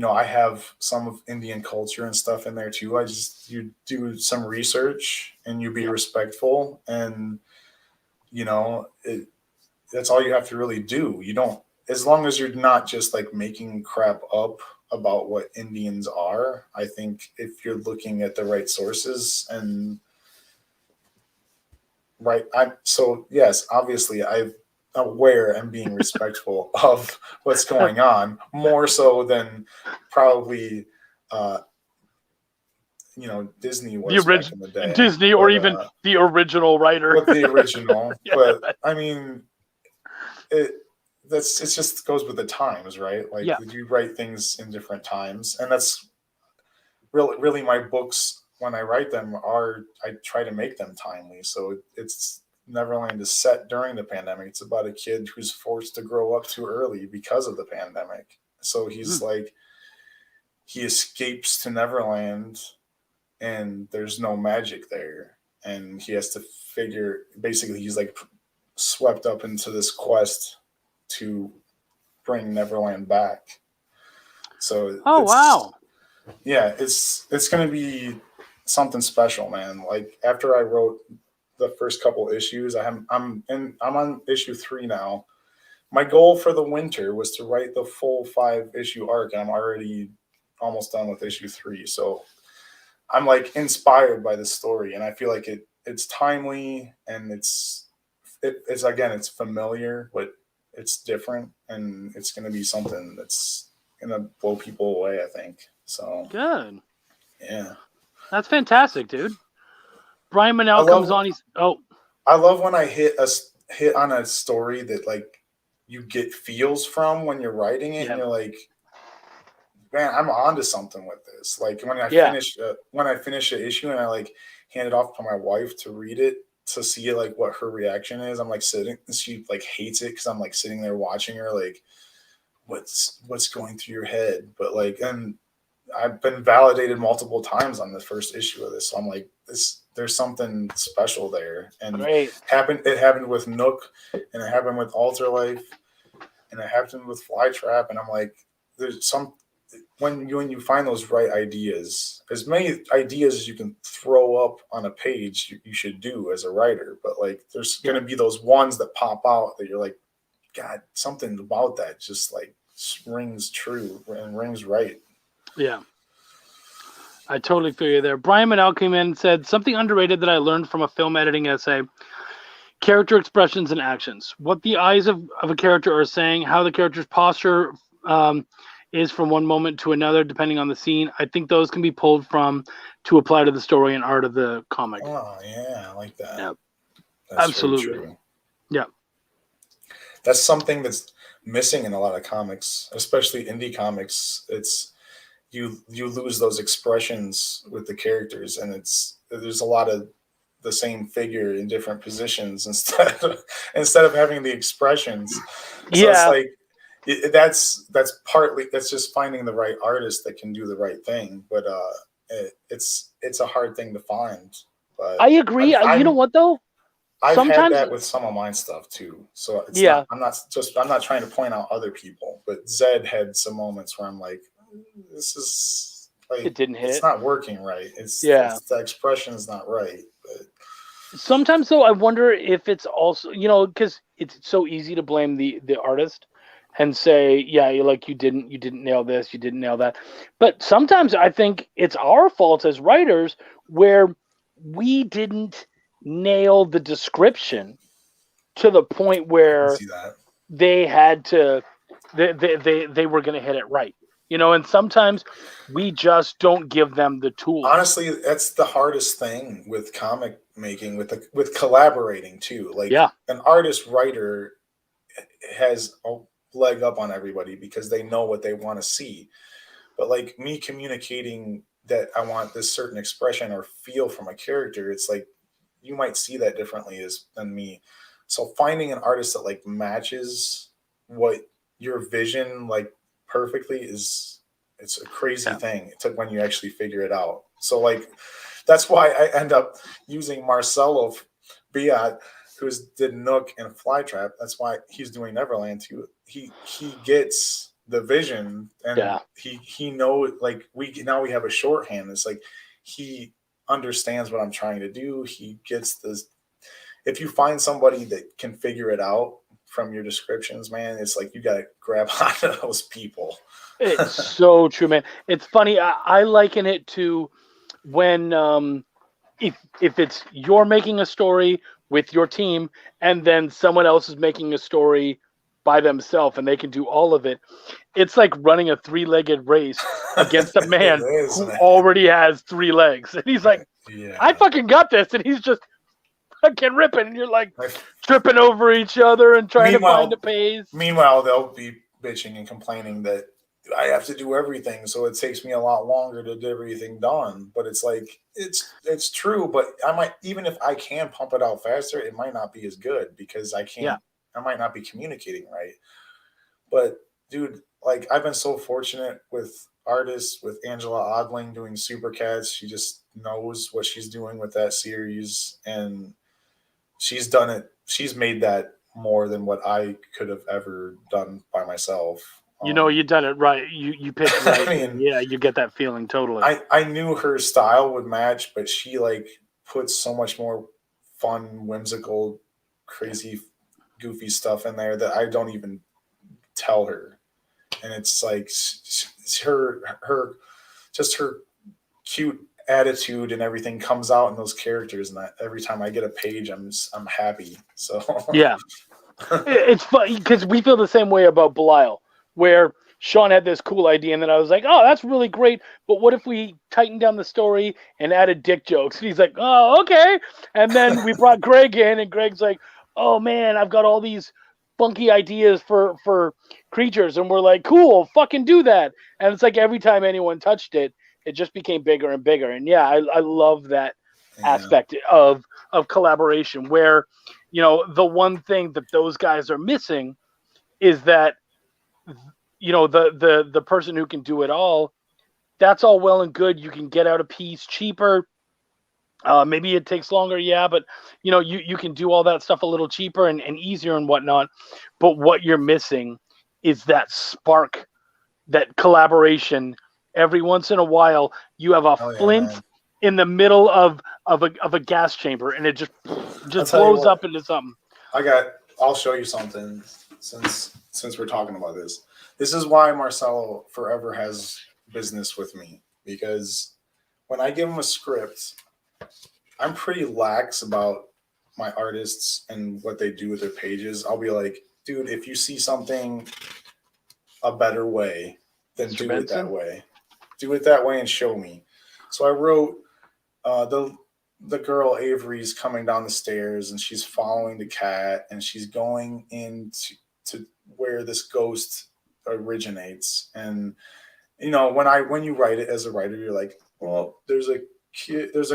I have some of Indian culture and stuff in there too. You do some research and you be respectful, and that's all you have to really do. You don't, as long as you're not just like making crap up about what Indians are. I think if you're looking at the right sources and so yes, obviously I'm aware and being respectful of what's going on, more so than probably Disney was back in the day. Disney, or even the original writer. With the original. But I mean, it just goes with the times, right? Like you write things in different times, and that's really my books. When I write them, I try to make them timely. So it's Neverland is set during the pandemic. It's about a kid who's forced to grow up too early because of the pandemic. So he's like, he escapes to Neverland, and there's no magic there. and he has to figure. Basically, he's like swept up into this quest to bring Neverland back. So Oh wow. yeah, it's gonna be something special, man. Like after I wrote the first couple issues, I'm on issue 3 now. My goal for the winter was to write the full 5-issue arc, and I'm already almost done with issue 3. So I'm like inspired by this story, and I feel like it's timely, and it's again, it's familiar, but it's different, and it's going to be something that's going to blow people away, I think. So Good. yeah, That's fantastic, dude. Brian I Manel comes love on. I love when I hit on a story that like you get feels from when you're writing it, and Yeah. you're like, man, I'm onto something with this. Like Yeah. when I finish an issue and I like hand it off to my wife to read it to see like what her reaction is. I'm like sitting, she like hates it because I'm like sitting there watching her like, what's going through your head? But like, and I've been validated multiple times on the first issue of this, so I'm like, there's something special there, and Great. it happened with Nook, and it happened with Alter Life, and it happened with Flytrap, and I'm like, there's some when you find those right ideas, as many ideas as you can throw up on a page, you should do as a writer. But like, there's going to be those ones that pop out that you're like, God, something about that just like rings true and rings right. Yeah. I totally feel you there. Brian Manel came in and said something underrated that I learned from a film editing essay: character expressions and actions. What the eyes of a character are saying, how the character's posture is from one moment to another, depending on the scene. I think those can be pulled from to apply to the story and art of the comic. Oh yeah, I like that. Yeah, That's absolutely. very true. Yeah, That's something that's missing in a lot of comics, especially indie comics. It's you lose those expressions with the characters, and there's a lot of the same figure in different positions instead of having the expressions. So it's like that's partly that's just finding the right artist that can do the right thing, but it's a hard thing to find. But I agree. You know what though? I've Sometimes, had that with some of my stuff too. So it's yeah, I'm not trying to point out other people, but Zed had some moments where I'm like, this is like it didn't hit. It's not working right. It's the expression is not right. But sometimes though, I wonder if it's also, because it's so easy to blame the artist and say, yeah, you didn't nail this, you didn't nail that. But sometimes I think it's our fault as writers where we didn't nail the description to the point where see that. they had to they were going to hit it right, and sometimes we just don't give them the tools. Honestly, that's the hardest thing with comic making, with collaborating too. Like an artist writer has a leg up on everybody because they know what they want to see. But like me communicating that I want this certain expression or feel from a character, it's like you might see that differently than me. So finding an artist that like matches what your vision like perfectly it's a crazy thing. It took when you actually figure it out. So like that's why I end up using Marcelo Biat, who's did Nook and Flytrap. That's why he's doing Neverland too. He gets the vision, and he knows, like we have a shorthand. It's like he understands what I'm trying to do. He gets this. If you find somebody that can figure it out from your descriptions, man, it's like you got to grab onto those people. It's so true, man. It's funny. I liken it to when if it's you're making a story with your team and then someone else is making a story by themselves and they can do all of it. It's like running a 3-legged race against a man who already has 3 legs. And he's like, I fucking got this. And he's just fucking ripping. And you're like tripping over each other and trying to find a pace. Meanwhile, they'll be bitching and complaining that I have to do everything, so it takes me a lot longer to get everything done. But it's like it's true, but I might, even if I can pump it out faster, it might not be as good because I can't. I might not be communicating right. But dude, like I've been so fortunate with artists, with Angela Odling doing Super Cats. She just knows what she's doing with that series, and she's done it. She's made that more than what I could have ever done by myself. You done it right. You picked right. I mean, yeah, you get that feeling totally. I knew her style would match, but she like puts so much more fun, whimsical, crazy, goofy stuff in there that I don't even tell her. And it's like her just her cute attitude and everything comes out in those characters, and every time I get a page, I'm happy. So yeah, it's funny because we feel the same way about Belial, where Sean had this cool idea, and then I was like, "Oh, that's really great." But what if we tightened down the story and added dick jokes? And he's like, "Oh, okay." And then we brought Greg in, and Greg's like, "Oh man, I've got all these funky ideas for creatures," and we're like, "Cool, fucking do that." And it's like every time anyone touched it, it just became bigger and bigger. And yeah, I love that aspect of collaboration, where the one thing that those guys are missing is that the person who can do it all. That's all well and good. You can get out a piece cheaper. Maybe it takes longer, yeah, but you can do all that stuff a little cheaper and easier and whatnot. But what you're missing is that spark, that collaboration. Every once in a while, you have a flint in the middle of a gas chamber, and it just blows up into something. I'll show you something since we're talking about this. This is why Marcelo forever has business with me, because when I give him a script, I'm pretty lax about my artists and what they do with their pages. I'll be like, dude, if you see something a better way, then Mr. do Benson? it that way. Do it that way and show me. So I wrote the girl Avery's coming down the stairs, and she's following the cat, and she's going into where this ghost originates. And when you write it as a writer, you're like, well, there's a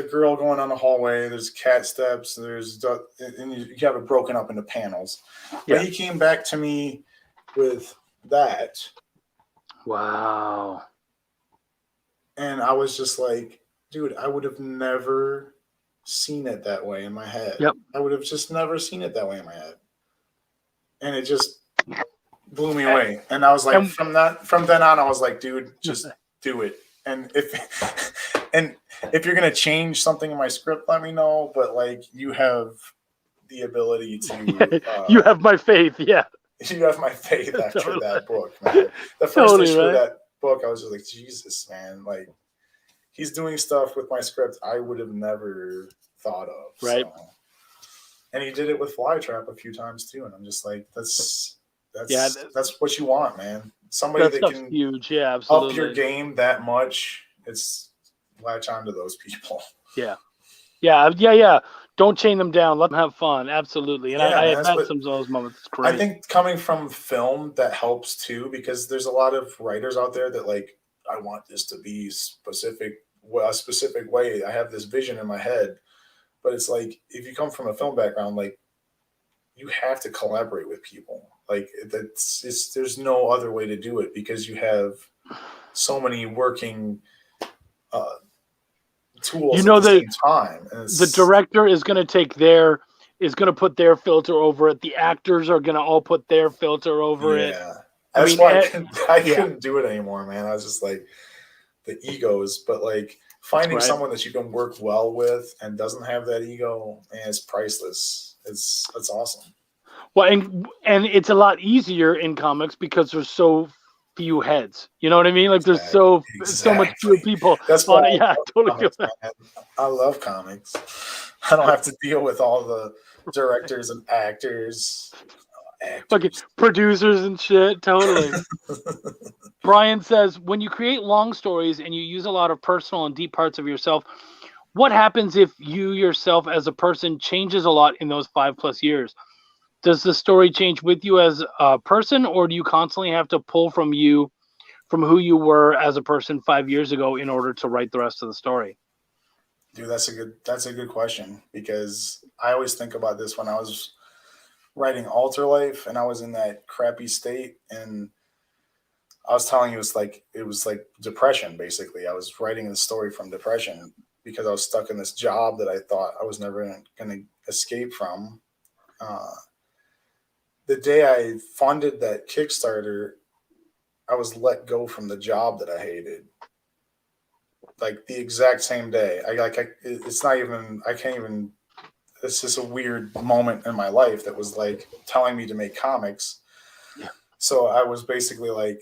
girl going on the hallway, there's cat steps, and you have it broken up into panels. But he came back to me with that. Wow. And I was just like, dude, I would have never seen it that way in my head. Yep. I would have just never seen it that way in my head. And it just blew me away. And I was like, from then on, I was like, dude, just do it. And if you're gonna change something in my script, let me know. But like, you have the ability to. You have my faith, yeah. You have my faith after that book, man. The first issue of that book, I was just like, Jesus, man, like he's doing stuff with my script I would have never thought of. Right. So. And he did it with Flytrap a few times too, and I'm just like, that's what you want, man. Somebody that can huge, yeah, absolutely. up your game that much. It's latch onto those people. Yeah. Don't chain them down. Let them have fun. Absolutely. And I have had some of those moments. It's great. I think coming from film, that helps too, because there's a lot of writers out there that like, I want this to be a specific way. I have this vision in my head. But it's like, if you come from a film background, like you have to collaborate with people. Like there's no other way to do it, because you have so many working tools at the same time. The director is going to put their filter over it. The actors are going to all put their filter over it. That's why I couldn't do it anymore, man. I was just like, the egos, but like finding someone that you can work well with and doesn't have that ego, man, is priceless. It's awesome. Well, and it's a lot easier in comics because there's so few heads. You know what I mean? Like there's so much fewer people. That's why I totally feel that. I love comics. I don't have to deal with all the directors and actors. Fucking producers and shit. Totally. Brian says, when you create long stories and you use a lot of personal and deep parts of yourself, what happens if you yourself as a person changes a lot in those 5+ years? Does the story change with you as a person, or do you constantly have to pull from who you were as a person 5 years ago in order to write the rest of the story? Dude, that's a good question, because I always think about this when I was writing Alter Life and I was in that crappy state, and I was telling you it was like depression, basically. I was writing the story from depression, because I was stuck in this job that I thought I was never going to escape from. The day I funded that Kickstarter, I was let go from the job that I hated. Like the exact same day. It's not even, I can't even, it's just a weird moment in my life that was like telling me to make comics. Yeah. So I was basically like,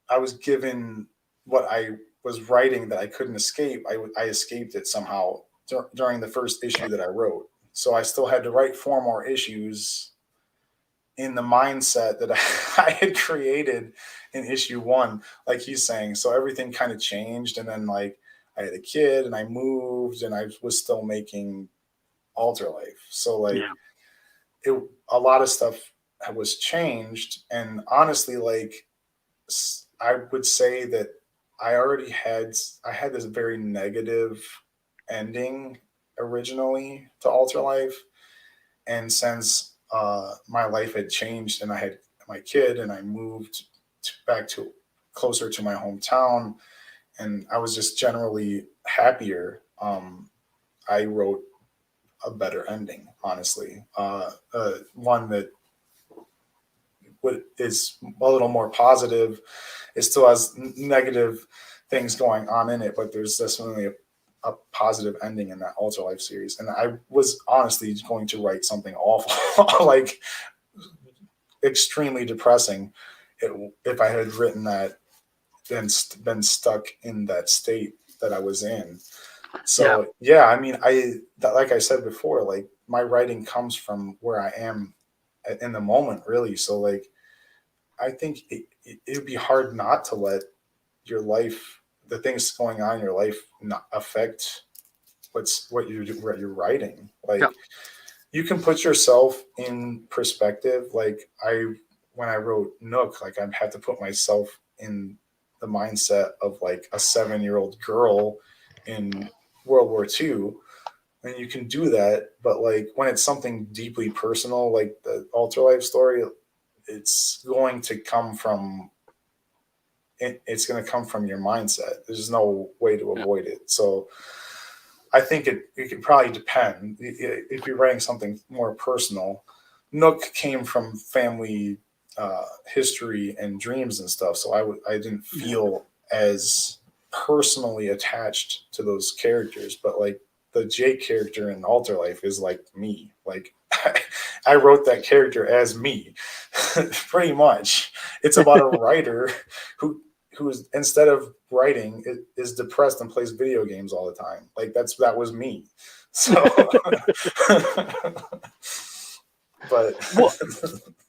I was given what I was writing that I couldn't escape. I escaped it somehow during the first issue that I wrote. So I still had to write 4 more issues in the mindset that I had created in issue 1, like he's saying. So everything kind of changed. And then like I had a kid and I moved and I was still making Alter Life. So like a lot of stuff was changed. And honestly, like I would say that I had this very negative ending originally to Alter Life. And since my life had changed and I had my kid and I moved back to closer to my hometown and I was just generally happier, I wrote a better ending, honestly. One that is a little more positive. It still has negative things going on in it, but there's definitely a positive ending in that Alter Life series. And I was honestly going to write something awful, like extremely depressing, if I had written that and been stuck in that state that I was in. So yeah, I mean, like I said before, like my writing comes from where I am in the moment, really. So like, I think it would be hard not to let your life, the things going on in your life, not affect what you're writing. Like you can put yourself in perspective. Like when I wrote Nook, like I had to put myself in the mindset of like a 7-year-old girl in World War II. And you can do that, but like when it's something deeply personal, like the Alter Life story, it's going to come from your mindset. There's no way to avoid it. So I think it could probably depend. If you're writing something more personal, Nook came from family history and dreams and stuff. So I didn't feel as personally attached to those characters, but like the Jake character in Alter Life is like me. Like I wrote that character as me, pretty much. It's about a writer who is, instead of writing, is depressed and plays video games all the time. Like that was me. So, but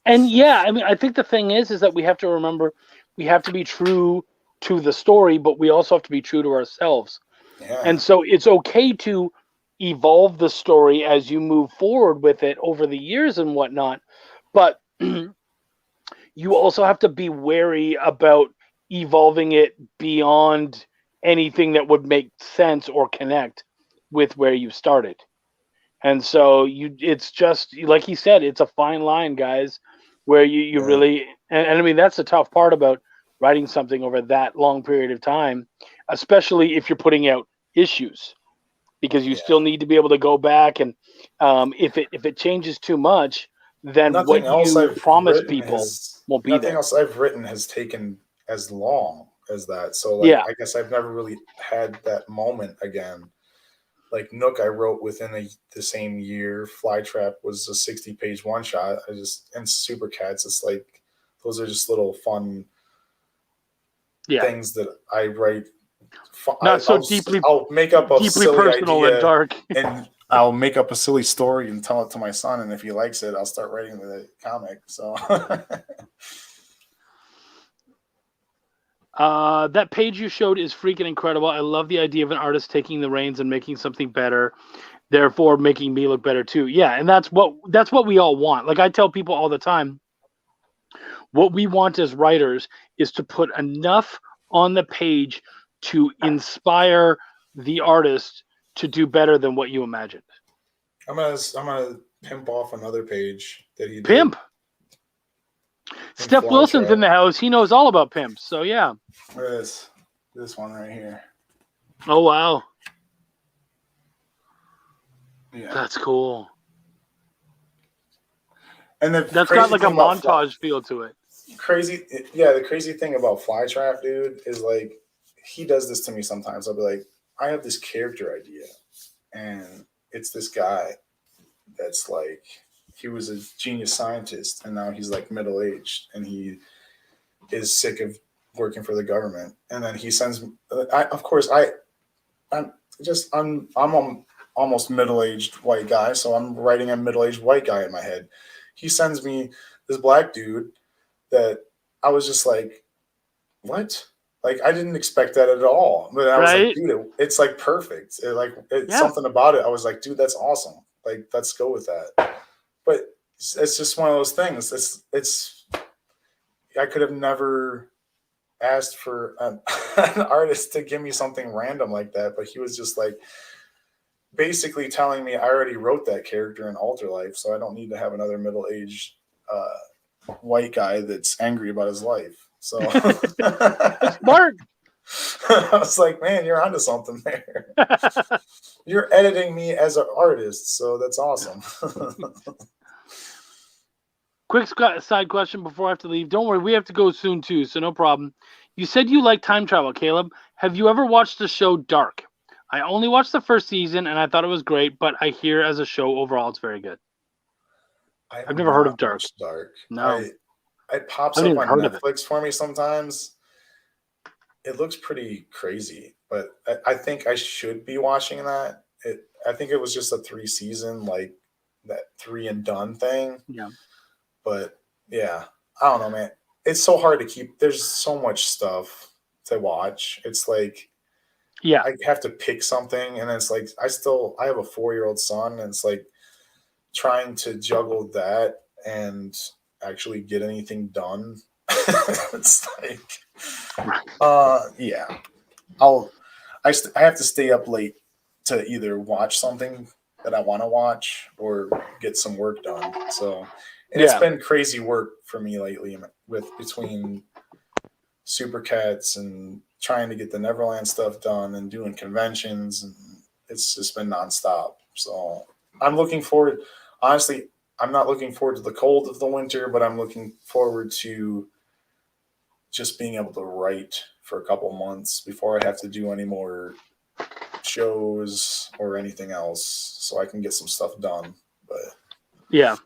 and yeah, I mean, I think the thing is that we have to remember we have to be true to the story, but we also have to be true to ourselves. yeah. And so it's okay to evolve the story as you move forward with it over the years and whatnot. But you also have to be wary about evolving it beyond anything that would make sense or connect with where you started. And so it's just like he said, it's a fine line, guys, where you really, and I mean, that's the tough part about writing something over that long period of time, especially if you're putting out issues, because you still need to be able to go back and if it changes too much, then nothing what else you I've promise written people won't be nothing there. else I've written has taken as long as that. So like, I guess I've never really had that moment again. Like Nook, I wrote within the same year. Flytrap was a 60-page one shot. And Super Cats, it's like those are just little fun things that I write. I'll make up a deeply silly personal idea and dark, and I'll make up a silly story and tell it to my son. And if he likes it, I'll start writing the comic. So. That page you showed is freaking incredible. I love the idea of an artist taking the reins and making something better, therefore making me look better too. Yeah, and that's what we all want. Like I tell people all the time, what we want as writers is to put enough on the page to inspire the artist to do better than what you imagined. I'm gonna pimp off another page that he did. Pimp. Steph Wilson's in the house. He knows all about pimps. So yeah. Where is this one right here? Oh wow. Yeah. That's cool. And the That's crazy got like a thing about montage feel to it. the crazy thing about Flytrap, dude, is like he does this to me sometimes. I'll be like, I have this character idea, and it's this guy that's like he was a genius scientist, and now he's like middle aged, and he is sick of working for the government, and then he sends. I'm almost middle aged white guy, so I'm writing a middle aged white guy in my head. He sends me this black dude that I was just like, what? Like I didn't expect that at all. But I was like, Right? dude, it's like perfect. It's Yeah. something about it. I was like, dude, that's awesome. Like let's go with that. But it's just one of those things. It's I could have never asked for an artist to give me something random like that, but he was just like basically telling me I already wrote that character in Alter Life, so I don't need to have another middle-aged white guy that's angry about his life. So It's smart. I was like, man, you're onto something there. You're editing me as an artist, so that's awesome. Quick side question before I have to leave. Don't worry, we have to go soon too, so no problem. You said you like time travel, Caleb. Have you ever watched the show Dark? I only watched the first season and I thought it was great, but I hear as a show overall it's very good. I've never heard of Dark. Dark. No. It pops I haven't up even on heard of it. Netflix for me sometimes. It looks pretty crazy, but I think I should be watching that. I think it was just a 3-season, like that 3 and done thing. Yeah. But yeah, I don't know, man. It's so hard to keep. There's so much stuff to watch. It's like Yeah. I have to pick something, and it's like I have a 4-year-old son, and it's like trying to juggle that and actually get anything done. It's like, yeah, I have to stay up late to either watch something that I want to watch or get some work done. So, and it's been crazy work for me lately with between Super Cats and trying to get the Neverland stuff done and doing conventions, and it's just been nonstop. So I'm looking forward. Honestly, I'm not looking forward to the cold of the winter, but I'm looking forward to just being able to write for a couple months before I have to do any more shows or anything else, so I can get some stuff done. But yeah,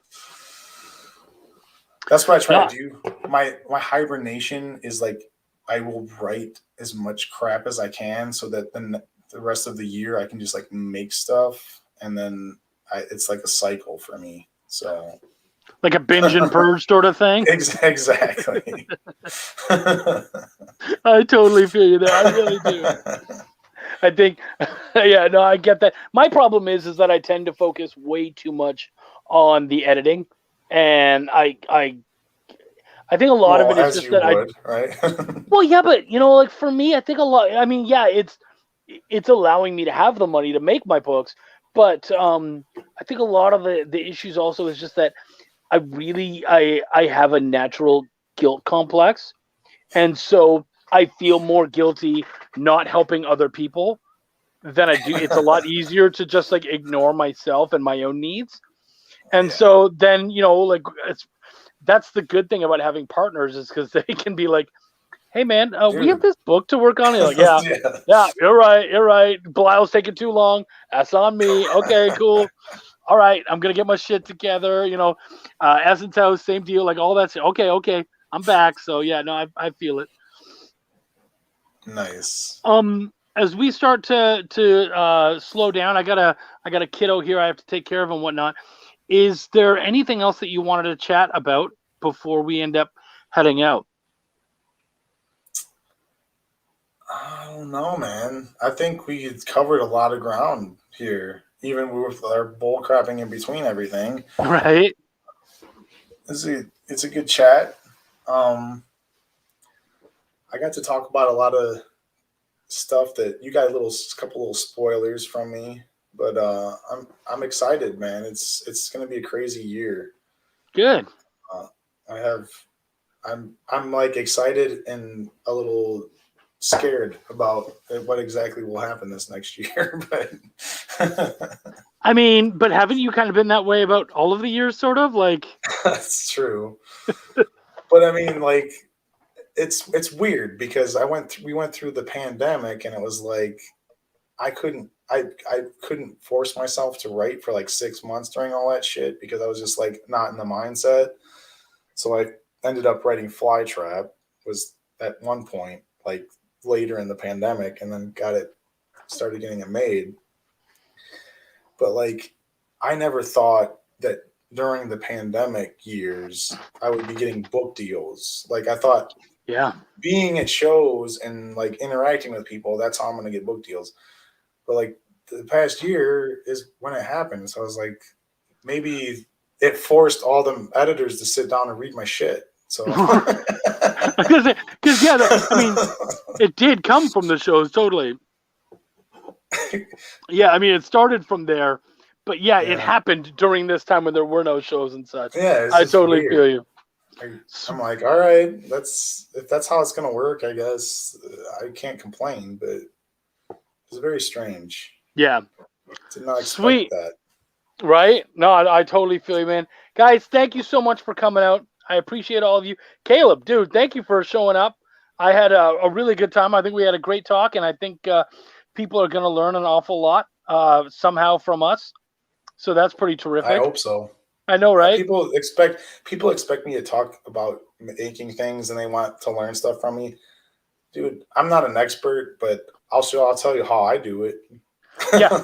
that's what I try to do. My hibernation is like I will write as much crap as I can, so that the rest of the year I can just like make stuff, and then it's like a cycle for me. So like a binge and purge sort of thing. Exactly. I totally feel you there. I really do. I think, yeah, no, I get that. My problem is that I tend to focus way too much on the editing, and I think a lot of it is just that right? Well, yeah, but like for me, I think a lot. I mean, yeah, it's allowing me to have the money to make my books, but I think a lot of the issues also is just that I have a natural guilt complex, and so I feel more guilty not helping other people than I do. It's a lot easier to just like ignore myself and my own needs. And so then, like that's the good thing about having partners is because they can be like, hey man, we have this book to work on. You're like, yeah, you're right. Belial's taking too long. That's on me. Okay, cool. All right, I'm gonna get my shit together. Essence House, same deal. Like all that shit. Okay, I'm back. So yeah, no, I feel it. Nice. As we start to slow down, I got a kiddo here I have to take care of and whatnot. Is there anything else that you wanted to chat about before we end up heading out? I don't know, man. I think we covered a lot of ground here, even with our bull crapping in between everything. Right. It's a good chat. I got to talk about a lot of stuff that you got a couple little spoilers from me, but I'm excited, man. It's gonna be a crazy year. Good. I'm like excited and a little scared about what exactly will happen this next year. But I mean, but haven't you kind of been that way about all of the years, sort of? Like, that's true. But I mean, like, it's weird because we went through the pandemic, and it was like I couldn't force myself to write for like 6 months during all that shit because I was just like not in the mindset. So I ended up writing Flytrap was at one point like later in the pandemic, and then started getting it made. But like I never thought that during the pandemic years I would be getting book deals. Like I thought yeah, being at shows and like interacting with people, that's how I'm going to get book deals. But like the past year is when it happened. So I was like, maybe it forced all the editors to sit down and read my shit. So because yeah, I mean, it did come from the shows, totally. Yeah, I mean, it started from there, but yeah, it happened during this time when there were no shows and such. Yeah, it's I just totally weird. feel you. I'm like, all right, if that's how it's gonna work, I guess I can't complain. But it's very strange. Yeah, Did not expect sweet, that. right? No, I totally feel you, man. Guys, thank you so much for coming out. I appreciate all of you. Caleb, dude, thank you for showing up. I had a really good time. I think we had a great talk, and I think people are going to learn an awful lot somehow from us. So that's pretty terrific. I hope so. I know, right? People expect me to talk about making things, and they want to learn stuff from me. Dude, I'm not an expert, but I'll tell you how I do it. Yeah.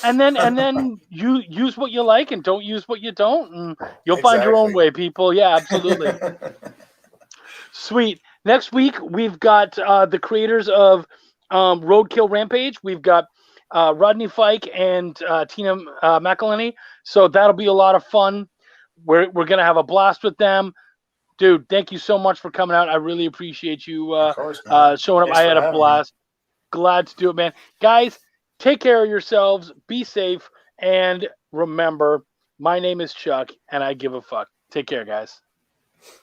And then you use what you like and don't use what you don't, and you'll find your own way, people. Yeah, absolutely. Sweet. Next week we've got the creators of Roadkill Rampage. We've got Rodney Fike and Tina McElhenney. So that'll be a lot of fun. We're gonna have a blast with them. Dude, thank you so much for coming out. I really appreciate you Of course, showing up. Thanks I for had a having blast. Glad to do it, man. Guys, take care of yourselves. Be safe. And remember, my name is Chuck, and I give a fuck. Take care, guys.